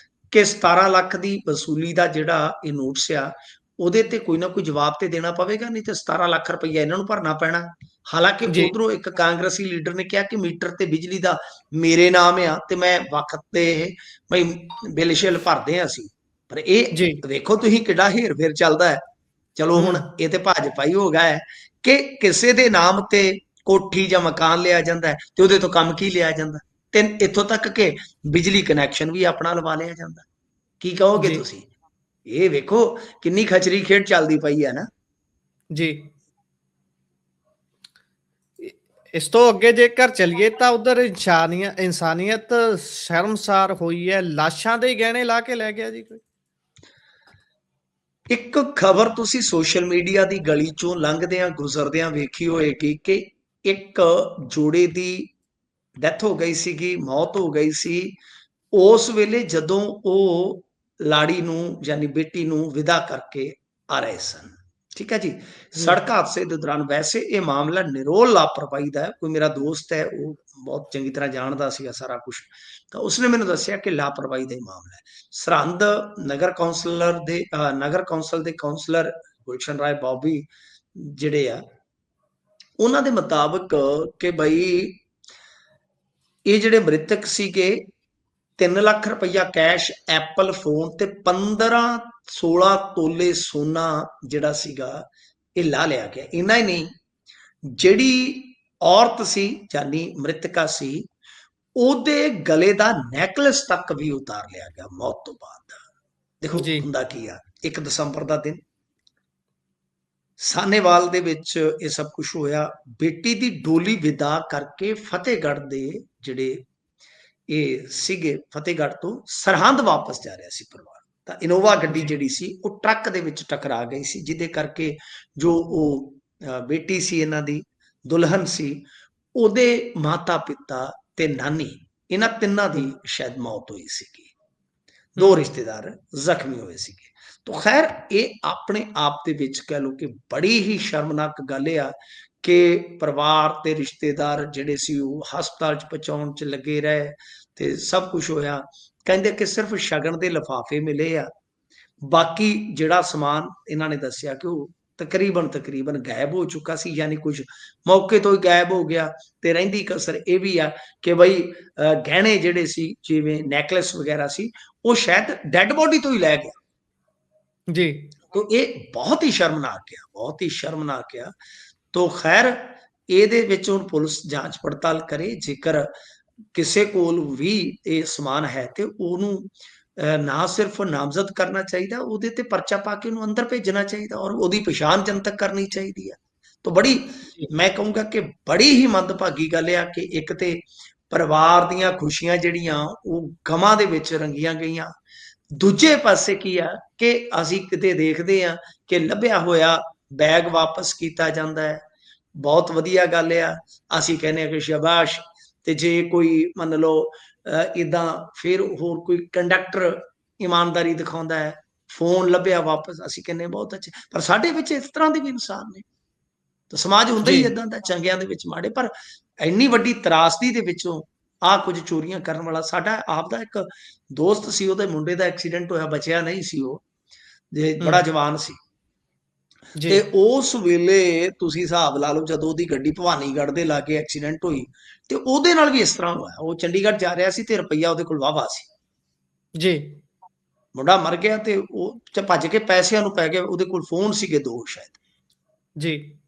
ਕਿ 17 ਲੱਖ ਦੀ ਵਸੂਲੀ ਦਾ ਜਿਹੜਾ ਇਹ ਨੋਟਿਸ ਆ, ਉਹਦੇ ਤੇ ਕੋਈ ਨਾ ਕੋਈ ਜਵਾਬ ਤੇ ਦੇਣਾ ਪਵੇਗਾ, ਨਹੀਂ ਤੇ 17 ਲੱਖ ਰੁਪਈਆ ਇਹਨਾਂ ਨੂੰ ਭਰਨਾ ਪੈਣਾ। ਹਾਲਾਂਕਿ ਜੀ ਉਧਰੋਂ ਇੱਕ ਕਾਂਗਰਸੀ ਲੀਡਰ ਨੇ ਕਿਹਾ ਕਿ ਮੀਟਰ ਤੇ ਬਿਜਲੀ ਦਾ ਮੇਰੇ ਨਾਮ ਆ ਤੇ ਮੈਂ ਵਕਤ ਤੇ ਬਈ ਬਿੱਲ ਸ਼ਿਲ ਭਰਦੇ ਆ ਅਸੀਂ। ਪਰ ਇਹ ਜੀ ਵੇਖੋ ਤੁਸੀਂ ਕਿੱਡਾ ਹੇਰ ਫੇਰ ਚੱਲਦਾ ਹੈ। ਚਲੋ ਹੁਣ ਹੂੰ ਇਹ ਤੇ ਭਾਜਪਾ ਹੀ ਹੋ ਗਿਆ ਹੈ ਕਿ ਕਿਸੇ ਦੇ ਨਾਮ ਤੇ ਕੋਠੀ ਜਾਂ ਮਕਾਨ ਲਿਆ ਜਾਂਦਾ ਹੈ ਤੇ ਉਹਦੇ ਤੋਂ ਕੰਮ ਕੀ ਲਿਆ ਜਾਂਦਾ, ਤੇ ਇੱਥੋਂ ਤੱਕ ਕਿ ਬਿਜਲੀ ਕਨੈਕਸ਼ਨ ਵੀ ਆਪਣਾ ਲਵਾ ਲਿਆ ਜਾਂਦਾ। ਕੀ ਕਹੋਗੇ ਜੀ ਤੁਸੀਂ? ਇਹ ਵੇਖੋ ਕਿੰਨੀ ਖਚਰੀ ਖੇਡ ਚੱਲਦੀ ਪਈ ਹੈ ਨਾ। ਜੀ ਇਸ ਤੋਂ ਅੱਗੇ ਜੇਕਰ ਚਲੀਏ ਤਾਂ ਉਧਰ ਇਨਸਾਨੀਅਤ ਸ਼ਰਮਸਾਰ ਹੋਈ ਹੈ, ਲਾਸ਼ਾਂ ਦੇ ਹੀ ਗਹਿਣੇ ਲਾ ਕੇ ਲੈ ਗਿਆ ਜੀ ਕੋਈ। ਇੱਕ ਖਬਰ ਤੁਸੀਂ ਸੋਸ਼ਲ ਮੀਡੀਆ ਦੀ ਗਲੀ ਚੋਂ ਲੰਘਦਿਆਂ ਗੁਜ਼ਰਦਿਆਂ ਵੇਖੀ ਹੋਏਗੀ ਕਿ ਇੱਕ ਜੋੜੇ ਦੀ ਡੈਥ ਹੋ ਗਈ ਸੀਗੀ, ਮੌਤ ਹੋ ਗਈ ਸੀ। ਉਸ ਵੇਲੇ ਜਦੋਂ ਉਹ ਲਾੜੀ ਨੂੰ ਯਾਨੀ ਬੇਟੀ ਨੂੰ ਵਿਦਾ ਕਰਕੇ ਆ ਰਹੇ ਸਨ, ਠੀਕ ਹੈ ਜੀ, ਜੀ ਸੜਕ ਹਾਦਸੇ ਦੇ ਦੌਰਾਨ। ਵੈਸੇ ਇਹ ਮਾਮਲਾ ਨਿਰੋਲ ਲਾਪਰਵਾਹੀ ਦਾ ਹੈ। ਕੋਈ ਮੇਰਾ ਦੋਸਤ ਹੈ, ਉਹ ਬਹੁਤ ਚੰਗੀ ਤਰ੍ਹਾਂ ਜਾਣਦਾ ਸੀਗਾ ਸਾਰਾ ਕੁਝ, ਤਾਂ ਉਸਨੇ ਮੈਨੂੰ ਦੱਸਿਆ ਕਿ ਲਾਪਰਵਾਹੀ ਦਾ ਹੀ ਮਾਮਲਾ ਹੈ। ਸਰਹੰਦ ਨਗਰ ਕੌਂਸਲ ਦੇ ਕੌਂਸਲਰ ਗੁਲਸ਼ਨ ਰਾਏ ਬੌਬੀ ਜਿਹੜੇ ਆ, ਉਹਨਾਂ ਦੇ ਮੁਤਾਬਕ ਕਿ ਬਈ ਇਹ ਜਿਹੜੇ ਮ੍ਰਿਤਕ ਸੀਗੇ 3 ਲੱਖ ਰੁਪਈਆ ਕੈਸ਼, ਐਪਲ ਫੋਨ ਤੇ 15-16 ਤੋਲੇ ਸੋਨਾ ਜਿਹੜਾ ਸੀਗਾ ਇਹ ਲਾ ਲਿਆ ਗਿਆ। ਇੰਨਾ ਹੀ ਨਹੀਂ, ਜਿਹੜੀ ਔਰਤ ਸੀ ਯਾਨੀ ਮ੍ਰਿਤਕਾ ਸੀ, ਉਹਦੇ ਗਲੇ ਦਾ ਨੈਕਲਸ ਤੱਕ ਵੀ ਉਤਾਰ ਲਿਆ ਗਿਆ ਮੌਤ ਤੋਂ ਬਾਅਦ। ਦੇਖੋ ਜੀ ਹੁੰਦਾ ਕੀ ਆ, 1 ਦਸੰਬਰ ਦਾ ਦਿਨ ਸਾਹਨੇਵਾਲ ਦੇ ਵਿੱਚ ਇਹ ਸਭ ਕੁਝ ਹੋਇਆ। ਬੇਟੀ ਦੀ ਡੋਲੀ ਵਿਦਾ ਕਰਕੇ ਫਤਿਹਗੜ੍ਹ ਦੇ ਜਿਹੜੇ ਇਹ ਸੀਗੇ, ਫਤਿਹਗੜ੍ਹ ਤੋਂ ਸਰਹੰਦ ਵਾਪਸ ਜਾ ਰਿਹਾ ਸੀ ਪਰਿਵਾਰ, ਤਾਂ ਇਨੋਵਾ ਗੱਡੀ ਜੀ ਜਿਹੜੀ ਸੀ ਉਹ ਟਰੱਕ ਦੇ ਵਿੱਚ ਟਕਰਾ ਗਈ ਸੀ, ਜਿਹਦੇ ਕਰਕੇ ਜੋ ਉਹ ਬੇਟੀ ਸੀ, ਇਹਨਾਂ ਦੀ ਦੁਲਹਨ ਸੀ, ਉਹਦੇ ਮਾਤਾ ਪਿਤਾ ਤੇ ਨਾਨੀ, ਇਹਨਾਂ ਤਿੰਨਾਂ ਦੀ ਸ਼ਾਇਦ ਮੌਤ ਹੋਈ ਸੀਗੀ। 2 ਰਿਸ਼ਤੇਦਾਰ ਜ਼ਖਮੀ ਹੋਏ ਸੀਗੇ। ਤਾਂ ਖੈਰ ਇਹ ਆਪਣੇ ਆਪ ਦੇ ਵਿੱਚ ਕਹਿ ਲਓ ਕਿ ਬੜੀ ਹੀ ਸ਼ਰਮਨਾਕ ਗੱਲ ਆ ਕਿ ਪਰਿਵਾਰ ਤੇ ਰਿਸ਼ਤੇਦਾਰ ਜਿਹੜੇ ਸੀ ਉਹ ਹਸਪਤਾਲ 'ਚ ਪਹੁੰਚਾਉਣ 'ਚ ਲੱਗੇ ਰਹੇ ਤੇ ਸਭ ਕੁਝ ਹੋਇਆ। ਕਹਿੰਦੇ ਕਿ ਸਿਰਫ ਸ਼ਗਨ ਦੇ ਲਿਫਾਫੇ ਮਿਲੇ ਆ, ਬਾਕੀ ਜਿਹੜਾ ਸਮਾਨ ਇਹਨਾਂ ਨੇ ਦੱਸਿਆ ਕਿ ਉਹ ਤਕਰੀਬਨ ਗਾਇਬ ਹੋ ਚੁੱਕਾ ਸੀ, ਯਾਨੀ ਕੁਝ ਮੌਕੇ ਤੋਂ ਹੀ ਗਾਇਬ ਹੋ ਗਿਆ। ਤੇ ਰਹਿੰਦੀ ਕਸਰ ਇਹ ਵੀ ਆ ਕਿ ਬਈ ਗਹਿਣੇ ਜਿਹੜੇ ਸੀ, ਜਿਵੇਂ ਨੈਕਲਸ ਵਗੈਰਾ ਸੀ, ਉਹ ਸ਼ਾਇਦ ਡੈੱਡ ਬੋਡੀ ਤੋਂ ਹੀ ਲੈ ਗਿਆ। ਜੀ तो ये बहुत ही शर्मनाक आ, बहुत ही शर्मनाक आ। तो खैर ਇਹਦੇ ਵਿੱਚ ਹੁਣ ਪੁਲਿਸ ਜਾਂਚ ਪੜਤਾਲ ਕਰੇ। ਜੇਕਰ ਕਿਸੇ ਕੋਲ ਵੀ ਇਹ ਸਮਾਨ ਹੈ ਤੇ ਉਹਨੂੰ ਨਾ ਸਿਰਫ ਨਾਮਜ਼ਦ ਕਰਨਾ ਚਾਹੀਦਾ, ਉਹਦੇ ਤੇ ਪਰਚਾ ਪਾ ਕੇ ਉਹਨੂੰ ਅੰਦਰ ਭੇਜਣਾ ਚਾਹੀਦਾ ਔਰ ਉਹਦੀ ਪਛਾਣ ਜਨਤਕ ਕਰਨੀ ਚਾਹੀਦੀ ਹੈ। ਤਾਂ ਬੜੀ, ਮੈਂ ਕਹੂੰਗਾ ਕਿ ਬੜੀ ਹੀ ਮੰਦਭਾਗੀ ਗੱਲ ਆ ਕਿ ਇੱਕ ਤੇ ਪਰਿਵਾਰ ਦੀਆਂ ਖੁਸ਼ੀਆਂ ਜਿਹੜੀਆਂ ਉਹ ਗਮਾਂ ਦੇ ਵਿੱਚ ਰੰਗੀਆਂ ਗਈਆਂ, ਦੂਜੇ ਪਾਸੇ ਕੀ ਆ ਕਿ ਅਸੀਂ ਕਿਤੇ ਦੇਖਦੇ ਆ ਕਿ ਲੱਭਿਆ ਹੋਇਆ ਬੈਗ ਵਾਪਸ ਕੀਤਾ ਜਾਂਦਾ ਹੈ, ਬਹੁਤ ਵਧੀਆ ਗੱਲ ਆ, ਅਸੀਂ ਕਹਿੰਦੇ ਆ ਕਿ ਸ਼ਾਬਾਸ਼। ਤੇ ਜੇ ਕੋਈ ਮੰਨ ਲਓ ਇਦਾਂ ਫਿਰ ਹੋਰ ਕੋਈ ਕੰਡਕਟਰ ਇਮਾਨਦਾਰੀ ਦਿਖਾਉਂਦਾ ਹੈ, ਫੋਨ ਲੱਭਿਆ ਵਾਪਸ, ਅਸੀਂ ਕਹਿੰਦੇ ਬਹੁਤ ਅੱਛੇ। ਪਰ ਸਾਡੇ ਵਿੱਚ ਇਸ ਤਰ੍ਹਾਂ ਦੇ ਵੀ ਇਨਸਾਨ ਨੇ, ਤਾਂ ਸਮਾਜ ਹੁੰਦਾ ਹੀ ਇਦਾਂ ਦਾ, ਚੰਗਿਆਂ ਦੇ ਵਿੱਚ ਮਾੜੇ। ਪਰ ਇੰਨੀ ਵੱਡੀ ਤਰਾਸਦੀ ਦੇ ਵਿੱਚੋਂ ਆ ਕੁਝ ਚੋਰੀਆਂ ਕਰਨ ਵਾਲਾ। ਸਾਡਾ ਆਪ ਦਾ ਇੱਕ ਦੋਸਤ ਸੀ, ਉਹਦੇ ਮੁੰਡੇ ਦਾ ਐਕਸੀਡੈਂਟ ਹੋਇਆ, ਬਚਿਆ ਨਹੀਂ ਸੀ, ਉਹ ਬੜਾ ਜਵਾਨ ਸੀ। ਤੇ ਉਸ ਵੇਲੇ ਤੁਸੀਂ ਹਿਸਾਬ ਲਾ ਲਓ, ਜਦੋਂ ਉਹਦੀ ਗੱਡੀ ਭਵਾਨੀਗੜ੍ਹ ਦੇ ਲਾਗੇ ਐਕਸੀਡੈਂਟ ਹੋਈ ਤੇ ਉਹਦੇ ਨਾਲ ਵੀ ਇਸ ਤਰ੍ਹਾਂ ਹੋਇਆ। ਉਹ ਚੰਡੀਗੜ੍ਹ ਜਾ ਰਿਹਾ ਸੀ ਤੇ ਰੁਪਈਆ ਉਹਦੇ ਕੋਲ ਵਾਵਾ ਸੀ, ਜੀ ਮੁੰਡਾ ਮਰ ਗਿਆ ਤੇ ਉਹ ਭੱਜ ਕੇ ਪੈਸਿਆਂ ਨੂੰ ਪੈ ਗਿਆ। ਉਹਦੇ ਕੋਲ ਫੋਨ ਸੀਗੇ 2 ਸ਼ਾਇਦ। ਜੀ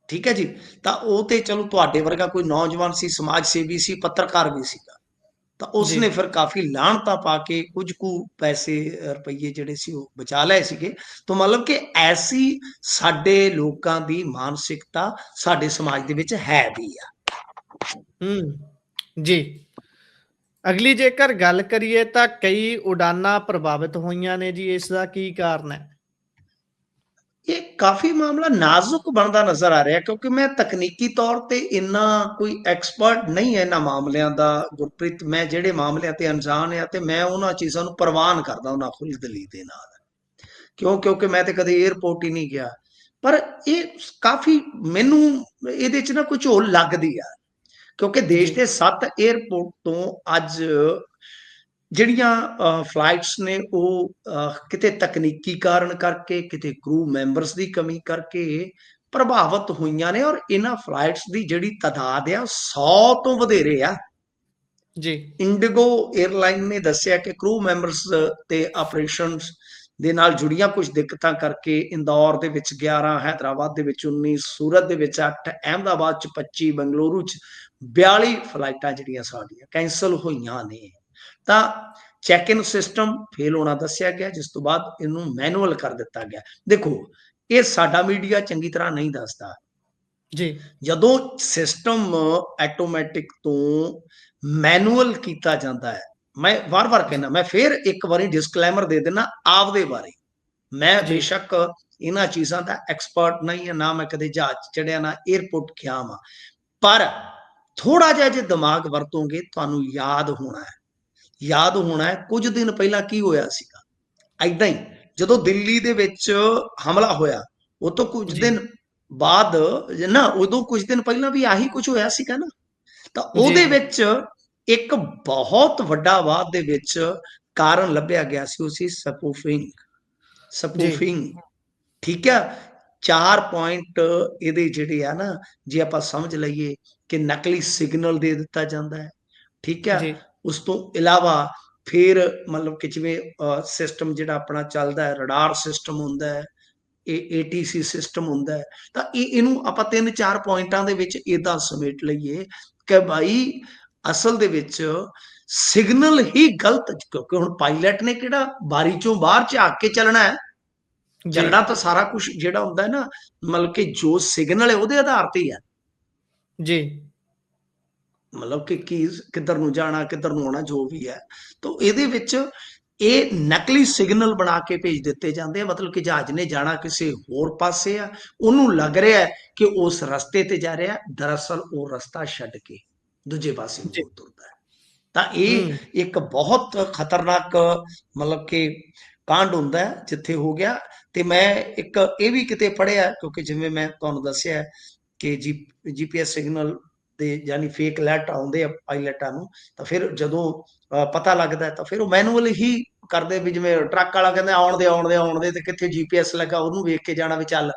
ਠੀਕ ਹੈ ਜੀ। ਤਾਂ ਉਹ ਤੇ ਚਲੋ ਤੁਹਾਡੇ ਵਰਗਾ ਕੋਈ ਨੌਜਵਾਨ ਸੀ, ਸਮਾਜ ਸੇਵੀ ਸੀ, ਪੱਤਰਕਾਰ ਵੀ ਸੀਗਾ। ਤਾਂ ਜੀ ਉਸਨੇ ਫਿਰ ਕਾਫੀ ਲਾਹਨਤਾਂ ਪਾ ਕੇ ਕੁਝ ਕੁ ਪੈਸੇ ਰੁਪਈਏ ਜਿਹੜੇ ਸੀ ਉਹ ਬਚਾ ਲਏ ਸੀਗੇ। ਤਾਂ ਮਤਲਬ ਕਿ ਐਸੀ ਸਾਡੇ ਲੋਕਾਂ ਦੀ ਮਾਨਸਿਕਤਾ ਸਾਡੇ ਸਮਾਜ ਦੇ ਵਿੱਚ ਹੈ ਵੀ ਆ। ਜੀ। ਅਗਲੀ ਜੇਕਰ ਗੱਲ ਕਰੀਏ ਤਾਂ ਕਈ ਉਡਾਨਾਂ ਪ੍ਰਭਾਵਿਤ ਹੋਈਆਂ ਨੇ ਜੀ, ਇਸ ਦਾ ਕੀ ਕਾਰਨ ਹੈ? ਇਹ ਕਾਫੀ ਮਾਮਲਾ ਨਾਜ਼ੁਕ ਬਣਦਾ ਨਜ਼ਰ ਆ ਰਿਹਾ, ਕਿਉਂਕਿ ਮੈਂ ਤਕਨੀਕੀ ਤੌਰ ਤੇ ਇੰਨਾ ਕੋਈ ਐਕਸਪਰਟ ਨਹੀਂ ਹੈ ਇਹਨਾਂ ਮਾਮਲਿਆਂ ਦਾ ਗੁਰਪ੍ਰੀਤ। ਮੈਂ ਜਿਹੜੇ ਮਾਮਲਿਆਂ ਤੇ ਅਣਜਾਣ ਆ ਤੇ ਮੈਂ ਉਹਨਾਂ ਚੀਜ਼ਾਂ ਨੂੰ ਪ੍ਰਵਾਨ ਕਰਦਾ ਉਹਨਾਂ ਖੁੱਲ੍ਹਦਿਲੀ ਦੇ ਨਾਲ। ਕਿਉਂਕਿ ਮੈਂ ਤੇ ਕਦੇ 에ਅਰਪੋਰਟ ਹੀ ਨਹੀਂ ਗਿਆ। ਪਰ ਇਹ ਕਾਫੀ ਮੈਨੂੰ ਇਹਦੇ 'ਚ ਨਾ ਕੁਝ ਝੋਲ ਲੱਗਦੀ ਆ, ਕਿਉਂਕਿ ਦੇਸ਼ ਜੀ ਦੇ 7 에ਅਰਪੋਰਟ ਤੋਂ ਅੱਜ ਜਿਹੜੀਆਂ ਫਲਾਈਟਸ ਨੇ ਉਹ ਕਿਤੇ ਤਕਨੀਕੀ ਕਾਰਨ ਕਰਕੇ, ਕਿਤੇ ਕਰੂ ਮੈਂਬਰਸ ਦੀ ਕਮੀ ਕਰਕੇ ਪ੍ਰਭਾਵਿਤ ਹੋਈਆਂ ਨੇ। ਔਰ ਇਹਨਾਂ ਫਲਾਈਟਸ ਦੀ ਜਿਹੜੀ ਤਾਦਾਦ ਆ 100 ਤੋਂ ਵਧੇਰੇ ਆ। ਜੀ ਇੰਡੀਗੋ 에ਅਰਲਾਈਨ ਨੇ ਦੱਸਿਆ ਕਿ ਕਰੂ ਮੈਂਬਰਸ ਤੇ ਆਪਰੇਸ਼ਨਸ ਦੇ ਨਾਲ ਜੁੜੀਆਂ ਕੁਝ ਦਿੱਕਤਾਂ ਕਰਕੇ ਇੰਦੌਰ ਦੇ ਵਿੱਚ 11, ਹੈਦਰਾਬਾਦ ਦੇ ਵਿੱਚ 19, ਸੂਰਤ ਦੇ ਵਿੱਚ 8, ਅਹਿਮਦਾਬਾਦ 'ਚ 25, ਬੰਗਲੁਰੂ 'ਚ 42 ਫਲਾਈਟਾਂ ਜਿਹੜੀਆਂ ਸਾਡੀਆਂ ਕੈਂਸਲ ਹੋਈਆਂ ਨੇ। ਤਾਂ ਚੈੱਕ ਇਨ ਸਿਸਟਮ ਫੇਲ ਹੋਣਾ ਦੱਸਿਆ ਗਿਆ, ਜਿਸ ਤੋਂ ਬਾਅਦ ਇਹਨੂੰ ਮੈਨੂਅਲ ਕਰ ਦਿੱਤਾ ਗਿਆ। ਦੇਖੋ, ਇਹ ਸਾਡਾ ਮੀਡੀਆ ਚੰਗੀ ਤਰ੍ਹਾਂ ਨਹੀਂ ਦੱਸਦਾ। ਜੀ ਜਦੋਂ ਸਿਸਟਮ ਆਟੋਮੈਟਿਕ ਤੋਂ ਮੈਨੂਅਲ ਕੀਤਾ ਜਾਂਦਾ ਹੈ, ਮੈਂ ਵਾਰ-ਵਾਰ ਕਹਿੰਦਾ, ਮੈਂ ਫਿਰ ਇੱਕ ਵਾਰੀ ਡਿਸਕਲੇਮਰ ਦੇ ਦੇਣਾ ਆਪਦੇ ਬਾਰੇ। ਮੈਂ ਜੀ ਬੇਸ਼ੱਕ ਇਹਨਾਂ ਚੀਜ਼ਾਂ ਦਾ ਐਕਸਪਰਟ ਨਹੀਂ ਹਾਂ, ਨਾ ਮੈਂ ਕਦੇ ਜਹਾਜ਼ ਚੜਿਆ, ਨਾ 에ਅਰਪੋਰਟ ਗਿਆ ਵਾਂ। ਪਰ ਥੋੜਾ ਜਿਹਾ ਜੇ ਦਿਮਾਗ ਵਰਤੋਗੇ ਤੁਹਾਨੂੰ ਯਾਦ ਹੋਣਾ ਹੈ ਕੁਝ ਦਿਨ ਪਹਿਲਾਂ ਕੀ ਹੋਇਆ ਸੀਗਾ। ਏਦਾਂ ਹੀ ਜਦੋਂ ਦਿੱਲੀ ਦੇ ਵਿੱਚ ਹਮਲਾ ਹੋਇਆ, ਉਹ ਤੋਂ ਕੁਝ ਜੀ ਦਿਨ ਬਾਅਦ ਨਾ, ਉਦੋਂ ਕੁਝ ਦਿਨ ਪਹਿਲਾਂ ਵੀ ਆਹੀ ਕੁਝ ਹੋਇਆ ਸੀਗਾ ਨਾ। ਤਾਂ ਜੀ ਉਹਦੇ ਵਿੱਚ ਇੱਕ ਬਹੁਤ ਵੱਡਾ ਬਾਅਦ ਦੇ ਵਿੱਚ ਕਾਰਨ ਲੱਭਿਆ ਗਿਆ ਸੀ, ਉਹ ਸੀ ਸਪੂਫਿੰਗ। ਜੀ ਸਪੂਫਿੰਗ, ਠੀਕ ਆ। 4 ਪੁਆਇੰਟ ਇਹਦੇ ਜਿਹੜੇ ਆ ਨਾ, ਜੇ ਆਪਾਂ ਸਮਝ ਲਈਏ ਕਿ ਨਕਲੀ ਸਿਗਨਲ ਦੇ ਦਿੱਤਾ ਜਾਂਦਾ ਹੈ, ਠੀਕ ਆ। ਜੀ ਉਸ ਤੋਂ ਇਲਾਵਾ ਫਿਰ ਮਤਲਬ ਕਿ ਜਿਵੇਂ ਸਿਸਟਮ ਜਿਹੜਾ ਆਪਣਾ ਚੱਲਦਾ ਹੈ, ਰਡਾਰ ਸਿਸਟਮ ਹੁੰਦਾ ਹੈ, ਇਹ ATC ਸਿਸਟਮ ਹੁੰਦਾ ਹੈ। ਤਾਂ ਇਹਨੂੰ ਆਪਾਂ 3-4 ਪੁਆਇੰਟਾਂ ਦੇ ਵਿੱਚ ਇਦਾਂ ਸਮੇਟ ਲਈਏ ਕਿ ਭਾਈ ਅਸਲ ਦੇ ਵਿੱਚ ਸਿਗਨਲ ਹੀ ਗਲਤ, ਕਿਉਂਕਿ ਹੁਣ ਪਾਇਲਟ ਨੇ ਕਿਹੜਾ ਬਾਰੀ ਚੋਂ ਬਾਹਰ ਝਾਕ ਕੇ ਚੱਲਣਾ ਹੈ। ਜੀ ਚੱਲਣਾ ਤਾਂ ਸਾਰਾ ਕੁਝ ਜਿਹੜਾ ਹੁੰਦਾ ਹੈ ਨਾ, ਮਤਲਬ ਕਿ ਜੋ ਸਿਗਨਲ ਹੈ ਉਹਦੇ ਆਧਾਰ ਤੇ ਹੀ ਹੈ। ਜੀ ਮਤਲਬ ਕਿ ਕੀ ਕਿੱਧਰ ਨੂੰ ਜਾਣਾ, ਕਿੱਧਰ ਨੂੰ ਆਉਣਾ, ਜੋ ਵੀ ਹੈ। ਤਾਂ ਇਹਦੇ ਵਿੱਚ ਇਹ ਨਕਲੀ ਸਿਗਨਲ ਬਣਾ ਕੇ ਭੇਜ ਦਿੱਤੇ ਜਾਂਦੇ ਆ। ਮਤਲਬ ਕਿ ਜਹਾਜ਼ ਨੇ ਜਾਣਾ ਕਿਸੇ ਹੋਰ ਪਾਸੇ ਆ, ਉਹਨੂੰ ਲੱਗ ਰਿਹਾ ਹੈ ਕਿ ਉਸ ਰਸਤੇ ਤੇ ਜਾ ਰਿਹਾ, ਦਰਅਸਲ ਉਹ ਰਸਤਾ ਛੱਡ ਕੇ ਦੂਜੇ ਪਾਸੇ ਜੀ ਨੂੰ ਤੁਰਦਾ ਹੈ। ਤਾਂ ਇਹ ਹੂੰ ਇੱਕ ਬਹੁਤ ਖਤਰਨਾਕ ਮਤਲਬ ਕਿ ਕਾਂਡ ਹੁੰਦਾ ਹੈ ਜਿੱਥੇ ਹੋ ਗਿਆ। ਤੇ ਮੈਂ ਇੱਕ ਇਹ ਵੀ ਕਿਤੇ ਪੜ੍ਹਿਆ, ਕਿਉਂਕਿ ਜਿਵੇਂ ਮੈਂ ਤੁਹਾਨੂੰ ਦੱਸਿਆ ਕਿ GPS ਸਿਗਨਲ ਦੇ ਯਾਨੀ ਫੇਕ ਅਲਰਟ ਆਉਂਦੇ ਆ ਪਾਇਲਟਾਂ ਨੂੰ, ਤਾਂ ਫਿਰ ਜਦੋਂ ਪਤਾ ਲੱਗਦਾ ਤਾਂ ਫਿਰ ਉਹ ਮੈਨੂਅਲ ਹੀ ਕਰਦੇ। ਵੀ ਜਿਵੇਂ ਟਰੱਕ ਵਾਲਾ ਕਹਿੰਦਾ ਆਉਣ ਦੇ ਤੇ ਕਿੱਥੇ GPS ਲੱਗਾ ਉਹਨੂੰ ਵੇਖ ਕੇ ਜਾਣਾ, ਵੀ ਚੱਲ।